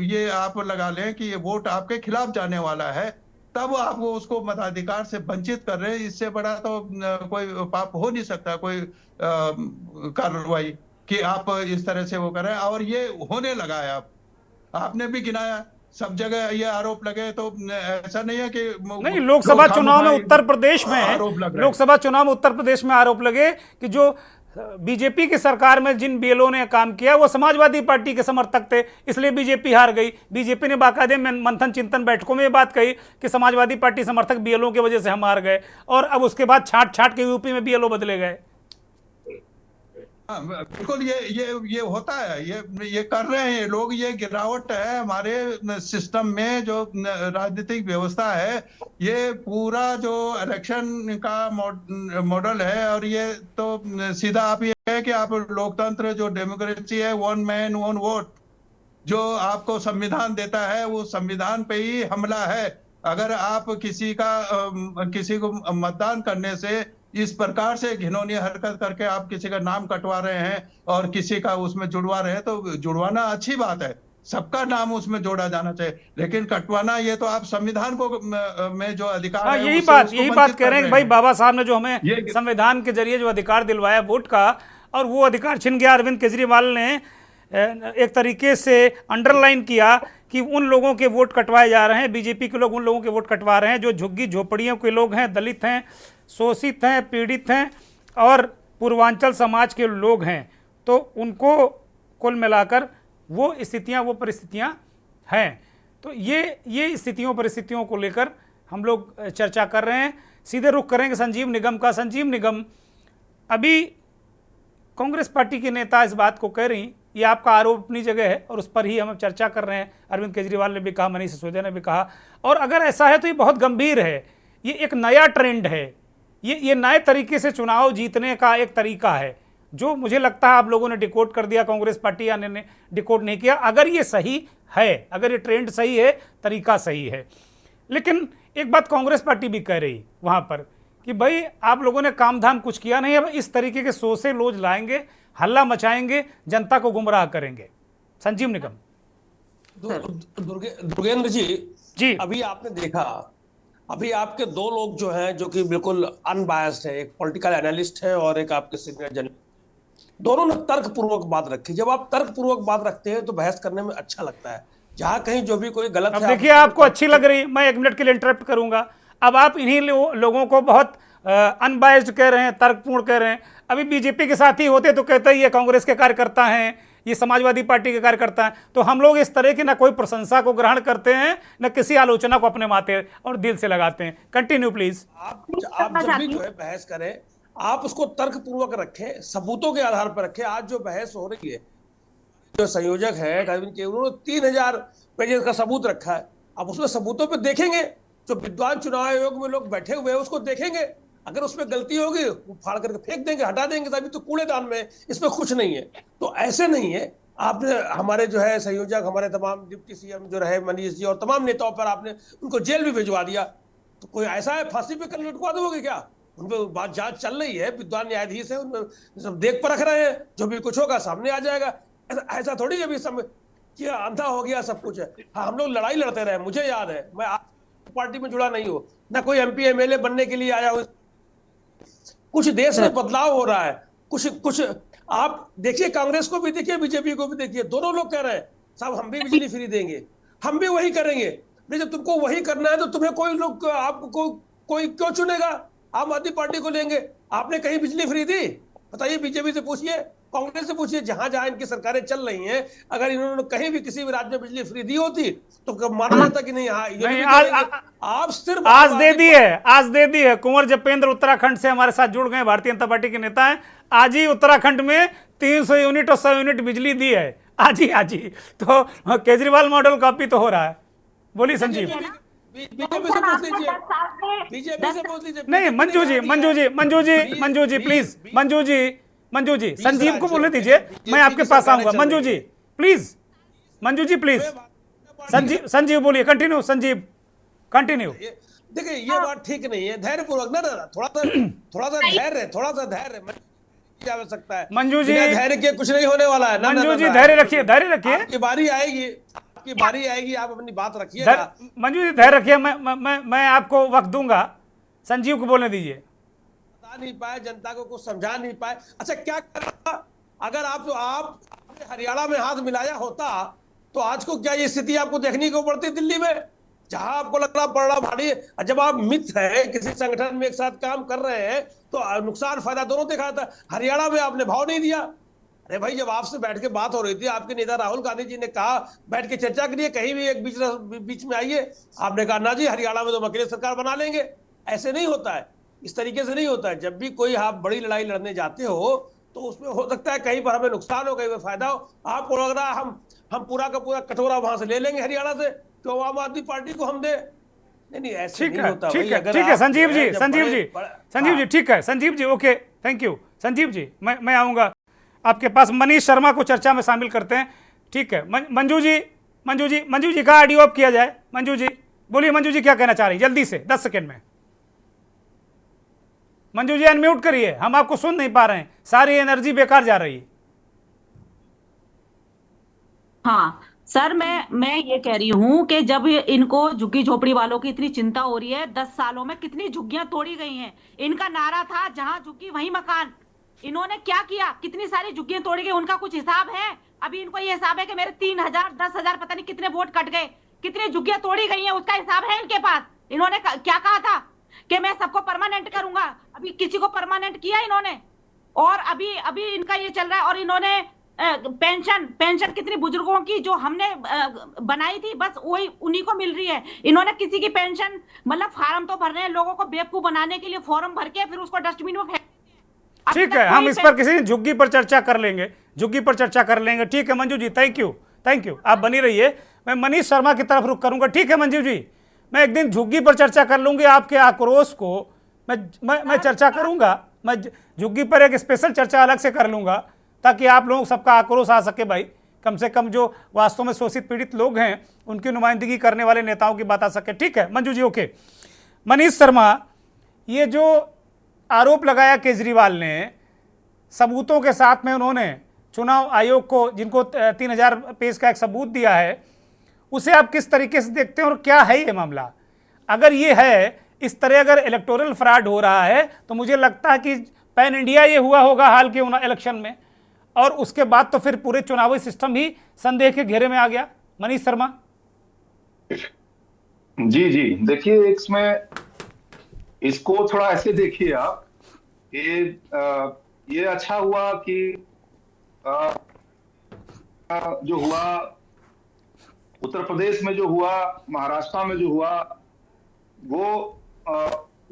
ये आप लगा लें कि ये वोट आपके खिलाफ जाने वाला है, तब आप उसको मताधिकार से वंचित कर रहे हैं। इससे बड़ा तो कोई पाप हो नहीं सकता, कोई कार्रवाई कि आप इस तरह से वो कर रहे हैं। और ये होने लगा है, आपने भी गिनाया, सब जगह ये आरोप लगे, तो ऐसा नहीं है कि नहीं। लोकसभा चुनाव में उत्तर प्रदेश में, लोकसभा चुनाव में उत्तर प्रदेश में आरोप लगे कि जो बीजेपी की सरकार में जिन बीएलओ ने काम किया वो समाजवादी पार्टी के समर्थक थे, इसलिए बीजेपी हार गई। बीजेपी ने बाकायदे मंथन चिंतन बैठकों में ये बात कही कि समाजवादी पार्टी समर्थक बीएलओ की वजह से हम हार गए, और अब उसके बाद छाट के यूपी में बीएलओ बदले गए। हाँ, बिल्कुल ये होता है, ये कर रहे हैं ये लोग। ये गिरावट है हमारे सिस्टम में, जो राजनीतिक व्यवस्था है। ये पूरा जो इलेक्शन का मॉडल है, और ये तो सीधा आप ये है कि आप लोकतंत्र, जो डेमोक्रेसी है, वन मैन वन वोट, जो आपको संविधान देता है, वो संविधान पे ही हमला है। अगर आप किसी को मतदान करने से इस प्रकार से घिनौनी हरकत करके आप किसी का नाम कटवा रहे हैं और किसी का उसमें जुड़वा रहे हैं, तो जुड़वाना अच्छी बात है, सबका नाम उसमें जोड़ा जाना चाहिए। लेकिन कटवाना, ये तो आप संविधान को में जो अधिकार हाँ, है, यही उससे बात उसको कह रहे हैं कि भाई बाबा साहब ने जो हमें ये- संविधान के जरिए जो अधिकार दिलवाया वोट का, और वो अधिकार छिन गया। अरविंद केजरीवाल ने एक तरीके से अंडरलाइन किया कि उन लोगों के वोट कटवाए जा रहे हैं, बीजेपी के लोग उन लोगों के वोट कटवा रहे हैं जो झुग्गी झोपड़ियों के लोग हैं, दलित हैं, शोषित हैं, पीड़ित हैं और पूर्वांचल समाज के लोग हैं। तो उनको कुल मिलाकर वो स्थितियां, वो परिस्थितियां हैं। तो ये स्थितियों परिस्थितियों को लेकर हम लोग चर्चा कर रहे हैं। सीधे रुख करेंगे संजीव निगम का। संजीव निगम, अभी कांग्रेस पार्टी के नेता इस बात को कह रही, ये आपका आरोप अपनी जगह है और उस पर ही हम चर्चा कर रहे हैं। अरविंद केजरीवाल ने भी कहा, मनीष सिसोदिया ने भी कहा, और अगर ऐसा है तो ये बहुत गंभीर है। ये एक नया ट्रेंड है, ये नए तरीके से चुनाव जीतने का एक तरीका है, जो मुझे लगता है आप लोगों ने डिकोड कर दिया, कांग्रेस पार्टी या ने डिकोड नहीं किया। अगर ये सही है, अगर ये ट्रेंड सही है, तरीका सही है। लेकिन एक बात कांग्रेस पार्टी भी कह रही वहां पर कि भाई आप लोगों ने काम धाम कुछ किया नहीं, अब इस तरीके के सोचे लोज लाएंगे, हल्ला मचाएंगे, जनता को गुमराह करेंगे। संजीव निगम। दुर्गेंद्र जी, अभी आपने देखा, अभी आपके दो लोग जो हैं, जो कि बिल्कुल अनबायस्ड है, एक पॉलिटिकल एनालिस्ट है और एक आपके सीनियर जर्नलिस्ट, दोनों ने तर्कपूर्वक बात रखी। जब आप तर्कपूर्वक बात रखते हैं तो बहस करने में अच्छा लगता है। जहां कहीं जो भी कोई गलत है, देखिए आपको अच्छी लग रही, मैं 1 मिनट के लिए इंटरप्ट करूंगा। अब आप इन्हीं लोगों को बहुत अनबायस्ड कह रहे हैं, तर्कपूर्ण कह रहे हैं। अभी बीजेपी के साथ ही होते तो कहते ही ये कांग्रेस के कार्यकर्ता हैं, ये समाजवादी पार्टी के कार्यकर्ता हैं। तो हम लोग इस तरह की ना कोई प्रशंसा को ग्रहण करते हैं, न किसी आलोचना को अपने माथे और दिल से लगाते हैं। Continue please. आप जब भी जो है बहस करें, आप उसको तर्कपूर्वक रखें, सबूतों के आधार पर रखें। आज जो बहस हो रही है, जो संयोजक है अरविंद के, उन्होंने 3000 पेजेस का सबूत रखा है। अब उसमें सबूतों पे देखेंगे, जो विद्वान चुनाव आयोग में लोग बैठे हुए हैं उसको देखेंगे। अगर उसमें गलती होगी वो फाड़ करके फेंक देंगे, हटा देंगे, तभी तो कूड़ेदान में, इसमें कुछ नहीं है। तो ऐसे नहीं है। आपने हमारे जो है संयोजक, हमारे तमाम डिप्टी सीएम जो रहे मनीष जी और तमाम नेताओं पर आपने उनको जेल भी भिजवा दिया। तो कोई ऐसा है फांसी पे कल लटकवा दोगे क्या? उन पर बात जांच चल रही है, विद्वान न्यायाधीश है, उनमें सब देख पर रख रहे हैं, जो भी कुछ होगा सामने आ जाएगा। ऐसा थोड़ी अभी कि अंधा हो गया सब कुछ है। हाँ, हम लोग लड़ाई लड़ते रहे, मुझे याद है, मैं पार्टी में जुड़ा नहीं हूँ, ना कोई एमपी एमएलए बनने के लिए आया हूँ। कुछ देश में बदलाव हो रहा है, कुछ आप देखिए, कांग्रेस को भी देखिए, बीजेपी को भी देखिए, दोनों लोग कह रहे हैं साहब हम भी बिजली फ्री देंगे, हम भी वही करेंगे। नहीं, जब तुमको वही करना है तो तुम्हें कोई लोग, आपको कोई क्यों चुनेगा? आम आदमी पार्टी को लेंगे। आपने कहीं बिजली फ्री दी? बताइए, बीजेपी से पूछिए, कांग्रेस से पूछिए, जहां जहां इनकी सरकारें चल रही हैं, अगर इन्होंने कहीं भी किसी भी राज्य में बिजली फ्री दी होती तो माना जाता कि नहीं। हाँ, आप सिर्फ आज दे दी है। कुंवर जपेंद्र उत्तराखंड से हमारे साथ जुड़ गए, भारतीय जनता पार्टी के नेता हैं। आज ही उत्तराखंड में 300 यूनिट और 100 यूनिट बिजली दी है, आज ही। तो केजरीवाल मॉडल कॉपी तो हो रहा है। बोलिए संजीव। बीजेपी से पूछ लीजिए, बीजेपी से पूछ लीजिए। नहीं, मंजू जी प्लीज, मंजू जी संजीव को बोलने दीजिए, मैं आपके पास आऊंगा। मंजू जी प्लीज, संजीव बोलिए, कंटिन्यू संजीव, कंटिन्यू। देखिए, ये बात ठीक नहीं है। धैर्यपूर्वक ना, थोड़ा सा धैर्य जा सकता है। मंजू जी, धैर्य के कुछ नहीं होने वाला है। मंजू जी धैर्य रखिए, आपकी बारी आएगी, आप अपनी बात रखिए। मंजू जी धैर्य रखिए, मैं आपको वक्त दूंगा। संजीव को बोलने दीजिए। बता नहीं पाए, जनता को कुछ समझा नहीं पाए। अच्छा, क्या करना अगर आप हरियाणा में हाथ मिलाया होता तो आज को क्या ये स्थिति आपको देखने को पड़ती दिल्ली में, जहां आपको लगना पड़ रहा भारी। जब आप मित्र हैं, किसी संगठन में एक साथ काम कर रहे हैं, तो नुकसान फायदा दोनों देखा था। हरियाणा में आपने भाव नहीं दिया। अरे भाई, जब आपसे बैठ के बात हो रही थी, आपके नेता राहुल गांधी जी ने कहा बैठ के चर्चा करिए, कहीं भी एक बीच में आइए, आपने कहा ना जी, हरियाणा में तो हम अकेले सरकार बना लेंगे। ऐसे नहीं होता है, इस तरीके से नहीं होता है। जब भी कोई आप बड़ी लड़ाई लड़ने जाते हो तो उसमें हो सकता है कहीं पर हमें नुकसान हो, कहीं पर फायदा हो। आपको लग रहा है हम पूरा का पूरा कटोरा वहां से ले लेंगे हरियाणा से, तो आम आदमी पार्टी को हम दे? नहीं, ऐसे नहीं होता भाई। अगर ठीक है आप संजीव जो जी, है, जब संजीव बड़े- जी, बड़े- संजीव जी, ठीक है Sanjeev ji, okay, thank you Sanjeev ji. मैं आऊंगा आपके पास। मनीष शर्मा को चर्चा में शामिल करते हैं, ठीक है। मंजू जी का ऑडियो अप किया जाए। मंजू जी बोलिए, मंजू जी क्या कहना चाह रही, जल्दी से 10 सेकंड में। मंजू जी अनम्यूट करिए, हम आपको सुन नहीं पा रहे हैं, सारी एनर्जी बेकार जा रही है। हाँ सर, मैं ये कह रही हूँ कि जब इनको झुग्गी झोपड़ी वालों की इतनी चिंता हो रही है, 10 सालों में कितनी झुग्गियां तोड़ी गई हैं। इनका नारा था जहां झुग्गी वहीं मकान। इन्होंने क्या किया, कितनी सारी झुग्गियां तोड़ी गई, उनका कुछ हिसाब है? अभी इनको ये हिसाब है कि मेरे 3000 10,000 पता नहीं कितने वोट कट गए, कितनी झुग्गियां तोड़ी गई हैं, उसका हिसाब है इनके पास? इन्होंने क्या कहा था कि मैं सबको परमानेंट करूंगा, अभी किसी को परमानेंट किया इन्होंने? और अभी इनका ये चल रहा है। और इन्होंने पेंशन कितनी बुजुर्गों की जो हमने बनाई थी, बस वही उन्हीं को मिल रही है। इन्होंने किसी की पेंशन, मतलब फार्म तो भर रहे हैं लोगों को बेवकूफ बनाने के लिए, फॉर्म भर के फिर उसको डस्टबिन में फेंक। ठीक है, हम इस पर किसी झुग्गी पर चर्चा कर लेंगे, झुग्गी पर चर्चा कर लेंगे। ठीक है मंजू जी, थैंक यू, आप बनी रहिए। मैं मनीष शर्मा की तरफ रुख करूंगा। ठीक है मंजू जी, मैं एक दिन झुग्गी पर चर्चा कर लूंगी, आपके आक्रोश को मैं चर्चा करूंगा। मैं झुग्गी पर एक स्पेशल चर्चा अलग से कर लूंगा, ताकि आप लोगों सबका आक्रोश आ सके भाई। कम से कम जो वास्तव में शोषित पीड़ित लोग हैं उनकी नुमाइंदगी करने वाले नेताओं की बात आ सके। ठीक है मंजू जी, ओके। मनीष शर्मा, ये जो आरोप लगाया केजरीवाल ने, सबूतों के साथ में उन्होंने चुनाव आयोग को, जिनको 3000 पेज का एक सबूत दिया है, उसे आप किस तरीके से देखते हैं और क्या है ये मामला? अगर ये है इस तरह, अगर इलेक्टोरल फ्रॉड हो रहा है, तो मुझे लगता है कि पैन इंडिया ये हुआ होगा हाल के इलेक्शन में, और उसके बाद तो फिर पूरे चुनावी सिस्टम ही संदेह के घेरे में आ गया। मनीष शर्मा जी देखिए, इसमें इसको थोड़ा ऐसे देखिए आप, ये अच्छा हुआ कि जो हुआ उत्तर प्रदेश में, जो हुआ महाराष्ट्र में, जो हुआ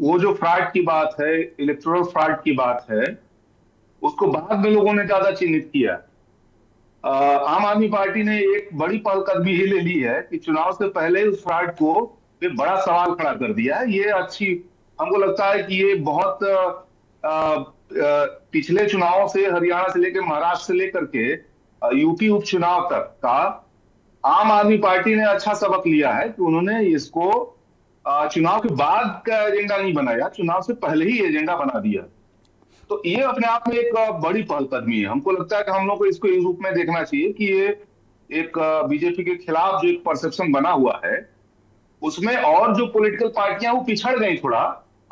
वो जो फ्रॉड की बात है, इलेक्टोरल फ्रॉड की बात है, उसको बाद में लोगों ने ज्यादा चिन्हित किया। आम आदमी पार्टी ने एक बड़ी पहलकदमी ही ले ली है कि चुनाव से पहले उस फ्रॉड को एक बड़ा सवाल खड़ा कर दिया है। ये अच्छी, हमको लगता है कि ये बहुत पिछले चुनावों से, हरियाणा से लेकर महाराष्ट्र से लेकर के यूपी उपचुनाव तक का आम आदमी पार्टी ने अच्छा सबक लिया है कि उन्होंने इसको चुनाव के बाद का एजेंडा नहीं बनाया, चुनाव से पहले ही एजेंडा बना दिया। तो ये अपने आप में एक बड़ी पहलकदमी है। हमको लगता है कि हम लोग को इसको इस रूप में देखना चाहिए कि ये एक बीजेपी के खिलाफ जो एक परसेप्शन बना हुआ है, उसमें और जो पॉलिटिकल पार्टियां वो पिछड़ गई थोड़ा,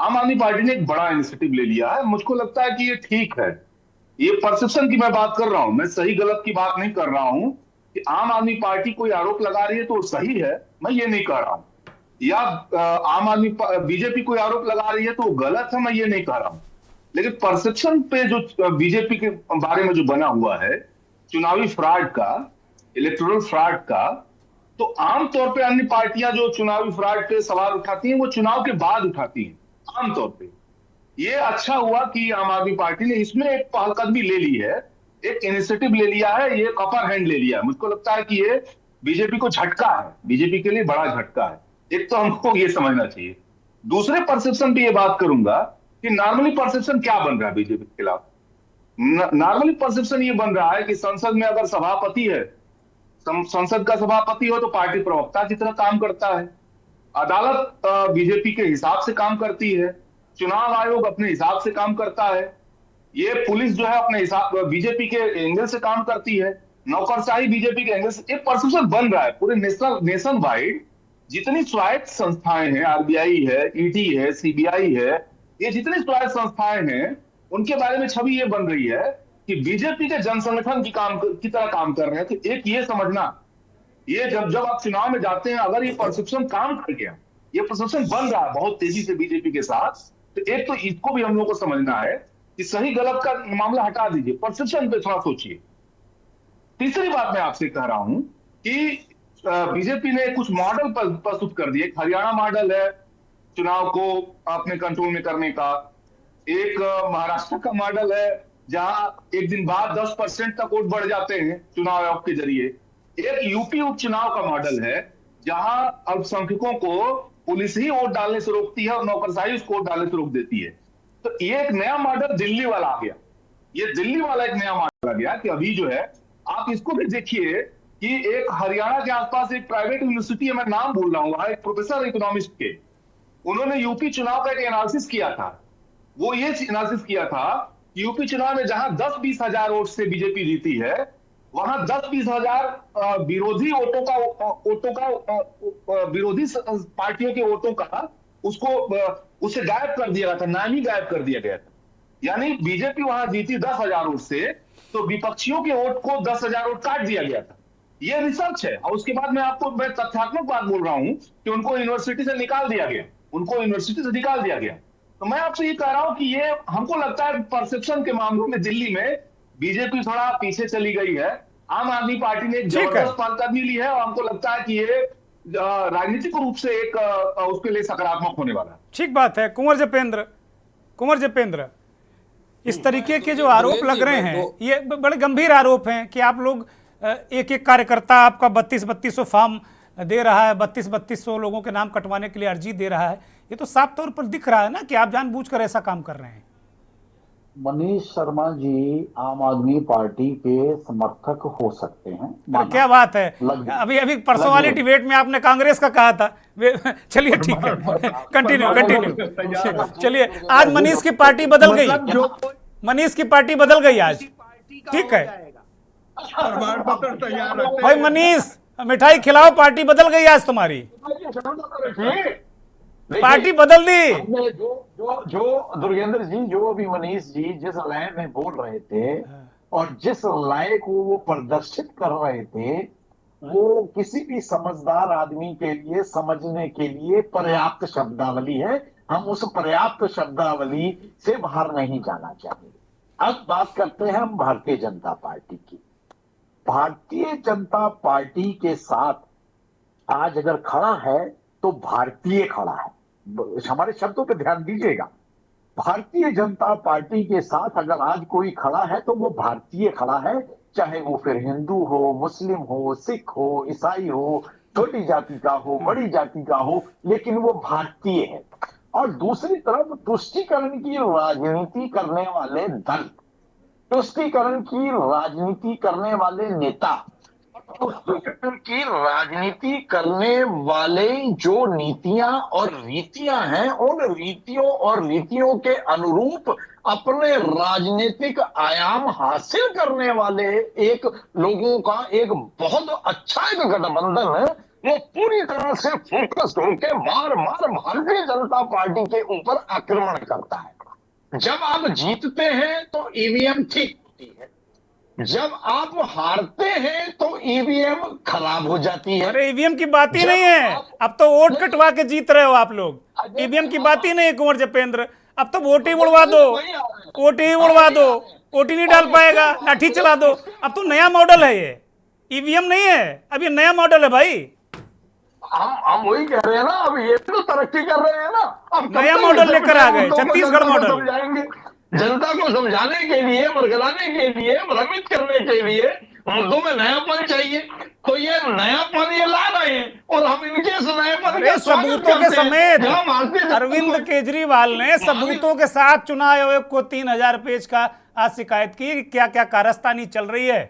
आम आदमी पार्टी ने एक बड़ा इनिशिएटिव ले लिया है। मुझको लगता है कि ये ठीक है। ये परसेप्शन की मैं बात कर रहा हूं, मैं सही गलत की बात नहीं कर रहा हूं कि आम आदमी पार्टी कोई आरोप लगा रही है तो सही है, मैं ये नहीं कह रहा हूं, या आम आदमी बीजेपी कोई आरोप लगा रही है तो गलत है, मैं ये नहीं कह रहा हूं। लेकिन परसेप्शन पे जो बीजेपी के बारे में जो बना हुआ है, चुनावी फ्रॉड का, इलेक्टोरल फ्रॉड का, तो आमतौर पे अन्य पार्टियां जो चुनावी फ्रॉड पे सवाल उठाती हैं वो चुनाव के बाद उठाती हैं आमतौर पे। ये अच्छा हुआ कि आम आदमी पार्टी ने इसमें एक पहलकदमी ले ली है, एक इनिशिएटिव ले लिया है, ये अपर हैंड ले लिया है। मुझको लगता है कि ये बीजेपी को झटका है, बीजेपी के लिए बड़ा झटका है। एक तो हमको ये समझना चाहिए। दूसरे परसेप्शन पे ये बात करूंगा कि नॉर्मली परसेप्शन क्या बन रहा है बीजेपी के खिलाफ। नॉर्मली परसेप्शन ये बन रहा है कि संसद में अगर सभापति है, संसद का सभापति हो तो पार्टी प्रवक्ता की तरह काम करता है, अदालत बीजेपी के हिसाब से काम करती है, चुनाव आयोग अपने हिसाब से काम करता है, ये पुलिस जो है अपने हिसाब बीजेपी के एंगल से काम करती है, नौकरशाही बीजेपी के एंगल से। एक परसेप्शन बन रहा है पूरे नेशन वाइड। जितनी स्वायत्त संस्थाएं हैं, आरबीआई है, ईडी है, सीबीआई है, ये जितनी स्वायत्त संस्थाएं हैं, उनके बारे में छवि ये बन रही है कि बीजेपी के जनसंगठन की तरह काम कर रहे हैं। तो एक ये समझना, ये जब आप चुनाव में जाते हैं, अगर ये परसेप्शन काम कर गया, ये परसेप्शन बन रहा है बहुत तेजी से बीजेपी के साथ, तो एक तो इसको भी हम लोग को समझना है कि सही गलत का मामला हटा दीजिए, परसेप्शन पे थोड़ा सोचिए। तीसरी बात मैं आपसे कह रहा हूं कि बीजेपी ने कुछ मॉडल प्रस्तुत कर दिए। हरियाणा मॉडल है चुनाव को अपने कंट्रोल में करने का, एक महाराष्ट्र का मॉडल है जहां एक दिन बाद 10% तक वोट बढ़ जाते हैं चुनाव आयोग के जरिए। एक यूपी उपचुनाव का मॉडल है जहां अल्पसंख्यकों को पुलिस ही वोट डालने से रोकती है और नौकरशाही उसको वोट डालने से रोक देती है। तो ये एक नया मॉडल दिल्ली वाला आ गया, ये दिल्ली वाला एक नया मॉडल आ गया कि अभी जो है आप इसको भी देखिए कि एक हरियाणा के आसपास एक प्राइवेट यूनिवर्सिटी है, मैं नाम भूल रहा हूं, वहां एक प्रोफेसर इकोनॉमिस्ट के, उन्होंने यूपी चुनाव का एक एनालिसिस किया था। वो ये एनालिसिस किया था कि यूपी चुनाव में जहां 10-20 हजार वोट से बीजेपी जीती है, वहां 10-20 हजार विरोधी विरोधी पार्टियों के वोटों का उसे गायब कर दिया गया था, नाम ही गायब कर दिया गया था। यानी बीजेपी वहां जीती 10,000 वोट से, तो विपक्षियों के वोट को 10,000 वोट काट दिया गया था। ये रिसर्च है। और उसके बाद मैं तथ्यात्मक बात बोल रहा हूं कि उनको यूनिवर्सिटी से निकाल दिया गया। तो मैं आपसे ये कह रहा हूं कि ये हमको लगता है परसेप्शन के मामलों में दिल्ली में बीजेपी थोड़ा पीछे चली गई है। आम आदमी पार्टी ने एक जबरदस्त पहलकदमी ली है और हमको लगता है कि ये राजनीतिक रूप से एक उसके लिए सकारात्मक होने वाला है। ठीक बात है। कुंवर जपेंद्र, इस तरीके के जो आरोप लग रहे हैं ये बड़े गंभीर आरोप हैं कि आप लोग एक एक कार्यकर्ता आपका 3200 फॉर्म दे रहा है, 3200 लोगों के नाम कटवाने के लिए अर्जी दे रहा है। ये तो साफ तौर पर दिख रहा है ना कि आप जानबूझकर ऐसा काम कर रहे हैं। मनीष शर्मा जी आम आदमी पार्टी के समर्थक हो सकते हैं। क्या बात है, अभी परसों वाली डिबेट में आपने कांग्रेस का कहा था। चलिए ठीक है, कंटिन्यू। चलिए, आज मनीष की पार्टी बदल गई, आज। ठीक है भाई मनीष, मिठाई खिलाओ, पार्टी बदल गई आज तुम्हारी, पार्टी बदल दी। जो दुर्गेंद्र जी, जो अभी मनीष जी जिस लय में बोल रहे थे और जिस लय को वो प्रदर्शित कर रहे थे, वो किसी भी समझदार आदमी के लिए समझने के लिए पर्याप्त शब्दावली है। हम उस पर्याप्त शब्दावली से बाहर नहीं जाना चाहिए। अब बात करते हैं हम भारतीय जनता पार्टी की। भारतीय जनता पार्टी के साथ आज अगर खड़ा है तो भारतीय खड़ा है। हमारे शब्दों पर ध्यान दीजिएगा। भारतीय जनता पार्टी के साथ अगर आज कोई खड़ा है तो वो भारतीय खड़ा है, चाहे वो फिर हिंदू हो, मुस्लिम हो, सिख हो, ईसाई हो, छोटी जाति का हो, बड़ी जाति का हो, लेकिन वो भारतीय है। और दूसरी तरफ तुष्टीकरण की राजनीति करने वाले दल, तुष्टीकरण की राजनीति करने वाले नेता, तुष्टीकरण की राजनीति करने वाले जो नीतियां और रीतियां हैं, उन रीतियों के अनुरूप अपने राजनीतिक आयाम हासिल करने वाले एक लोगों का एक बहुत अच्छा एक गठबंधन है। वो पूरी तरह से फोकस होकर बार बार भारतीय जनता पार्टी के ऊपर आक्रमण करता है। जब आप जीतते हैं तो ईवीएम ठीक होती है, जब आप हारते हैं तो ईवीएम खराब हो जाती है। अरे ईवीएम की बात ही नहीं है, अब तो वोट कटवा के जीत रहे हो आप लोग। ईवीएम की बात ही नहीं है कुंवर जपेंद्र, अब तो वोट ही उड़वा दो, वोट ही नहीं डाल पाएगा, लाठी चला दो। अब तो नया मॉडल है ये, ईवीएम नहीं है, अब ये नया मॉडल है भाई। हम वही कह रहे हैं ना, अब ये तो तरक्की कर रहे हैं ना। अब नया मॉडल लेकर आ गए, छत्तीसगढ़ मॉडल। जनता को समझाने के लिए, बरगलाने के लिए, भ्रमित करने के लिए मुद्दों में नयापन चाहिए, तो ये नयापन ये ला रहे हैं और हम इनके इस नयापन के सबूतों के समेत अरविंद केजरीवाल ने सबूतों के साथ चुनाव आयोग को 3000 पेज का आज शिकायत की। क्या क्या कारस्तानी चल रही है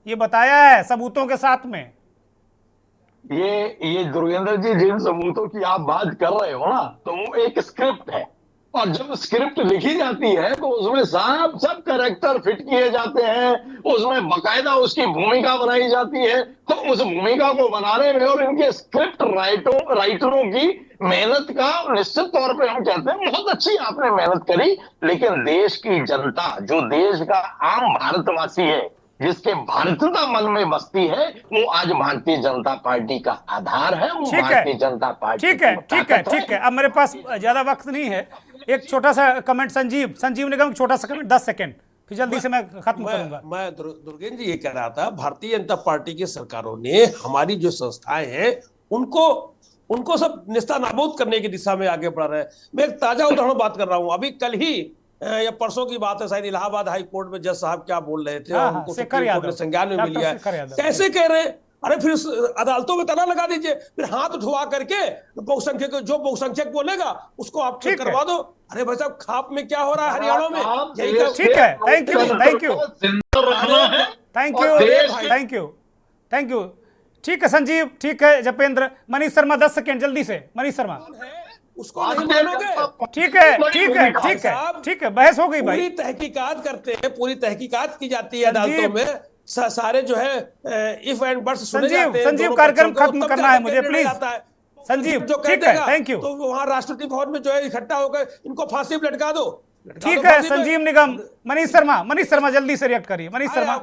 ये बताया है सबूतों के साथ में। ये दुर्गेंद्र जी जिन सबूतों की आप बात कर रहे हो ना, तो वो एक स्क्रिप्ट है, और जब स्क्रिप्ट लिखी जाती है तो उसमें सब कैरेक्टर फिट किए जाते हैं, उसमें बकायदा उसकी भूमिका बनाई जाती है। तो उस भूमिका को बनाने में और इनके स्क्रिप्ट राइटरों की मेहनत का निश्चित तौर पे हम कहते हैं बहुत अच्छी आपने मेहनत करी, लेकिन देश की जनता, जो देश का आम भारतवासी है, जिसके भारतीयता मन में बसती है, वो आज भारतीय जनता पार्टी का आधार है। वो भारतीय जनता पार्टी ठीक है। अब मेरे पास ज्यादा वक्त नहीं है, एक छोटा सा कमेंट संजीव ने कहा छोटा सा कमेंट 10 सेकंड, फिर जल्दी से मैं खत्म करूंगा। मैं दुर्गेंद्र जी ये कह रहा था, भारतीय जनता पार्टी की सरकारों ने हमारी जो संस्थाएं हैं उनको सब निस्तानाबूद करने की दिशा में आगे बढ़ रहे हैं। मैं एक ताजा उदाहरण बात कर रहा हूं। अभी कल ही या परसों की बात है, शायद इलाहाबाद हाई कोर्ट में जज साहब क्या बोल रहे थे, हाँ, और उनको शेखर सुप्रीम कोर्ट ने यादव, संज्ञान में डॉक्टर लिया शेखर है। यादव। कैसे कह रहे हैं? अरे फिर अदालतों में तना लगा दीजिए, फिर हाथ उठवा करके बहुसंख्यक, जो बहुसंख्यक बोलेगा उसको आप ठीक है। करवा दो। अरे भाई साहब, खाप में क्या हो रहा है हरियाणा में? यही तो- ठीक है, थैंक यू, थैंक यू, रखना है थैंक और यू, देश थैंक यू, थैंक यू। ठीक है संजीव, ठीक है जपेंद्र। मनीष शर्मा 10 सेकंड जल्दी से, मनीष शर्मा। उसको नहीं मानोगे? ठीक है, ठीक है, ठीक है, ठीक है, बहस हो गई पूरी भाई। तहकीकात करते हैं, पूरी तहकीकात की जाती है संजीव। अदालतों में, सारे जो है इफ एंड बट्स सुने संजीव, जाते हैं, संजीव, दोनों कार्यक्रम पक्षों को, खत्म तब करना जाकर है मुझे, निर्णय प्लीज। आता है। संजीव, जो कह ठीक है, देगा, थैंक यू। तो वहां राष्ट्रपति भवन में जो है इकट्ठा होकर इनको फांसी पे लटका दो। ठीक है संजीव निगम। मनीष शर्मा, मनीष शर्मा जल्दी से रिएक्ट करिए, मनीष शर्मा।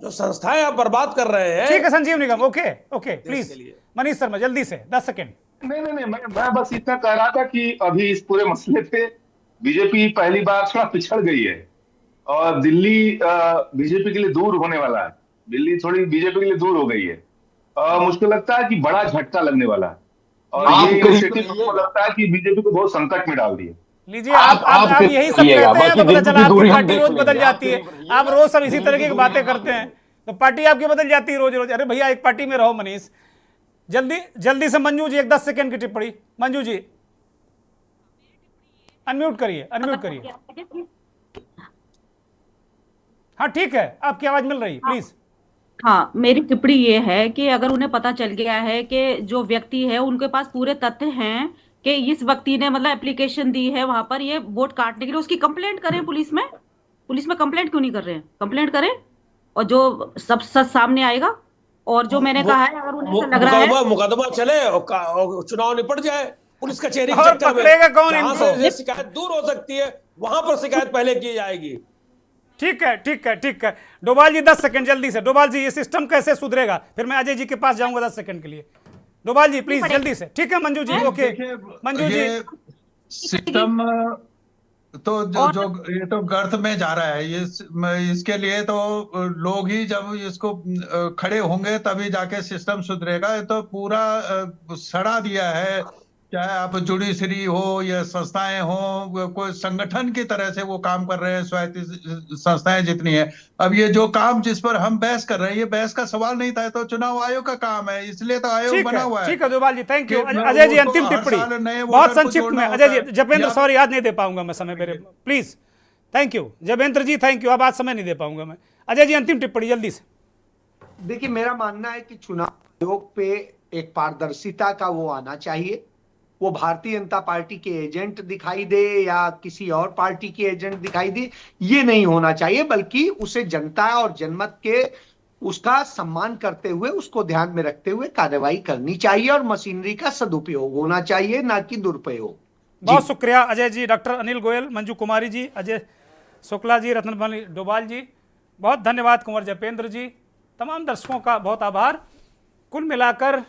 जो संस्थाएं आप बर्बाद कर रहे हैं। ठीक है Sanjeev Nigam, okay okay, please Manish Sharma जल्दी से 10 सेकंड। नहीं, मैं बस इतना कह रहा था कि अभी इस पूरे मसले पे बीजेपी पहली बार थोड़ा पिछड़ गई है और दिल्ली बीजेपी के लिए दूर होने वाला है। दिल्ली थोड़ी बीजेपी के लिए दूर हो गई है। मुझको लगता है कि बड़ा झटका लगने वाला है और ये इनिशिएटिव मुझको लगता है कि बीजेपी को बहुत संकट में डाल दिए। लीजिए, आप यही सब कहते हैं तो पता चला आपकी पार्टी रोज बदल जाती है। आप रोज सब इसी तरह की बातें करते हैं तो पार्टी आपकी बदल जाती है रोज रोज। अरे भैया, एक पार्टी में रहो। मनीष जल्दी से मंजू जी, एक 10 सेकंड की टिप्पणी। मंजू जी अनम्यूट करिए, अनम्यूट करिए। हाँ ठीक है, आपकी आवाज मिल रही, प्लीज। हाँ, मेरी टिप्पणी ये है कि अगर उन्हें पता चल गया है कि जो व्यक्ति है उनके पास पूरे तथ्य हैं कि इस व्यक्ति ने मतलब एप्लीकेशन दी है वहां पर ये वोट काटने के लिए, उसकी कंप्लेंट करें पुलिस में। पुलिस में कंप्लेंट क्यों नहीं कर रहे हैं? कंप्लेंट करें और जो सब सच सामने आएगा। और जो मैंने कहा है, अगर उन्हें ऐसा लग रहा है मुकदमा चले और चुनाव निपट जाए पुलिस कचहरी के और चक्कर में, पकड़ेगा कौन जहां इनको? से शिकायत दूर हो सकती है वहां पर शिकायत पहले की जाएगी। ठीक है, ठीक है, ठीक है। डोभाल जी 10 सेकंड जल्दी से। डोभाल जी, ये सिस्टम कैसे सुधरेगा? फिर मैं अजय जी के पास जाऊंगा 10 सेकंड के लिए। डोभाल जी प्लीज जल्दी से। ठीक है मंजू जी, ओके मंजू जी। सिस्टम तो जो ये तो गर्त में जा रहा है, ये इसके लिए तो लोग ही जब इसको खड़े होंगे तभी जाके सिस्टम सुधरेगा। ये तो पूरा सड़ा दिया है, चाहे आप जुडिशरी हो या संस्थाएं हो, कोई संगठन की तरह से वो काम कर रहे हैं, स्वायत्त संस्थाएं जितनी है। अब ये जो काम जिस पर हम बहस कर रहे हैं, ये बहस का सवाल नहीं था, तो चुनाव आयोग का काम है, इसलिए तो आयोग बना हुआ है। ठीक है डोभाल जी, थैंक यू। अजय जी अंतिम टिप्पणी बहुत संक्षिप्त में। अजय जी, जपेंद्र सॉरी आज नहीं दे पाऊंगा मैं समय मेरे, please. Thank you Japendra ji, thank you. अब आज समय नहीं दे पाऊंगा मैं। अजय जी अंतिम टिप्पणी जल्दी से। देखिए, मेरा मानना है कि चुनाव आयोग पे एक पारदर्शिता का वो आना चाहिए। वो भारतीय जनता पार्टी के एजेंट दिखाई दे या किसी और पार्टी के एजेंट दिखाई दे, ये नहीं होना चाहिए, बल्कि उसे जनता और जनमत के उसका सम्मान करते हुए, उसको ध्यान में रखते हुए कार्रवाई करनी चाहिए और मशीनरी का सदुपयोग होना चाहिए, ना कि दुरुपयोग। बहुत शुक्रिया अजय जी, डॉक्टर अनिल गोयल, मंजू कुमारी जी, अजय शुक्ला जी, रत्नमणि डोभाल जी, बहुत धन्यवाद। कुंवर जपेंद्र जी, तमाम दर्शकों का बहुत आभार। कुल मिलाकर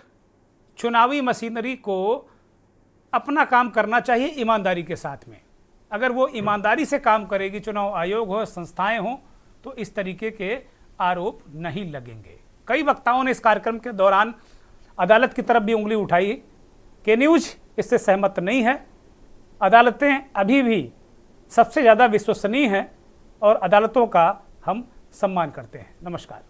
चुनावी मशीनरी को अपना काम करना चाहिए ईमानदारी के साथ में। अगर वो ईमानदारी से काम करेगी, चुनाव आयोग हो, संस्थाएं हों, तो इस तरीके के आरोप नहीं लगेंगे। कई वक्ताओं ने इस कार्यक्रम के दौरान अदालत की तरफ भी उंगली उठाई। के न्यूज इससे सहमत नहीं है। अदालतें अभी भी सबसे ज़्यादा विश्वसनीय हैं और अदालतों का हम सम्मान करते हैं। नमस्कार।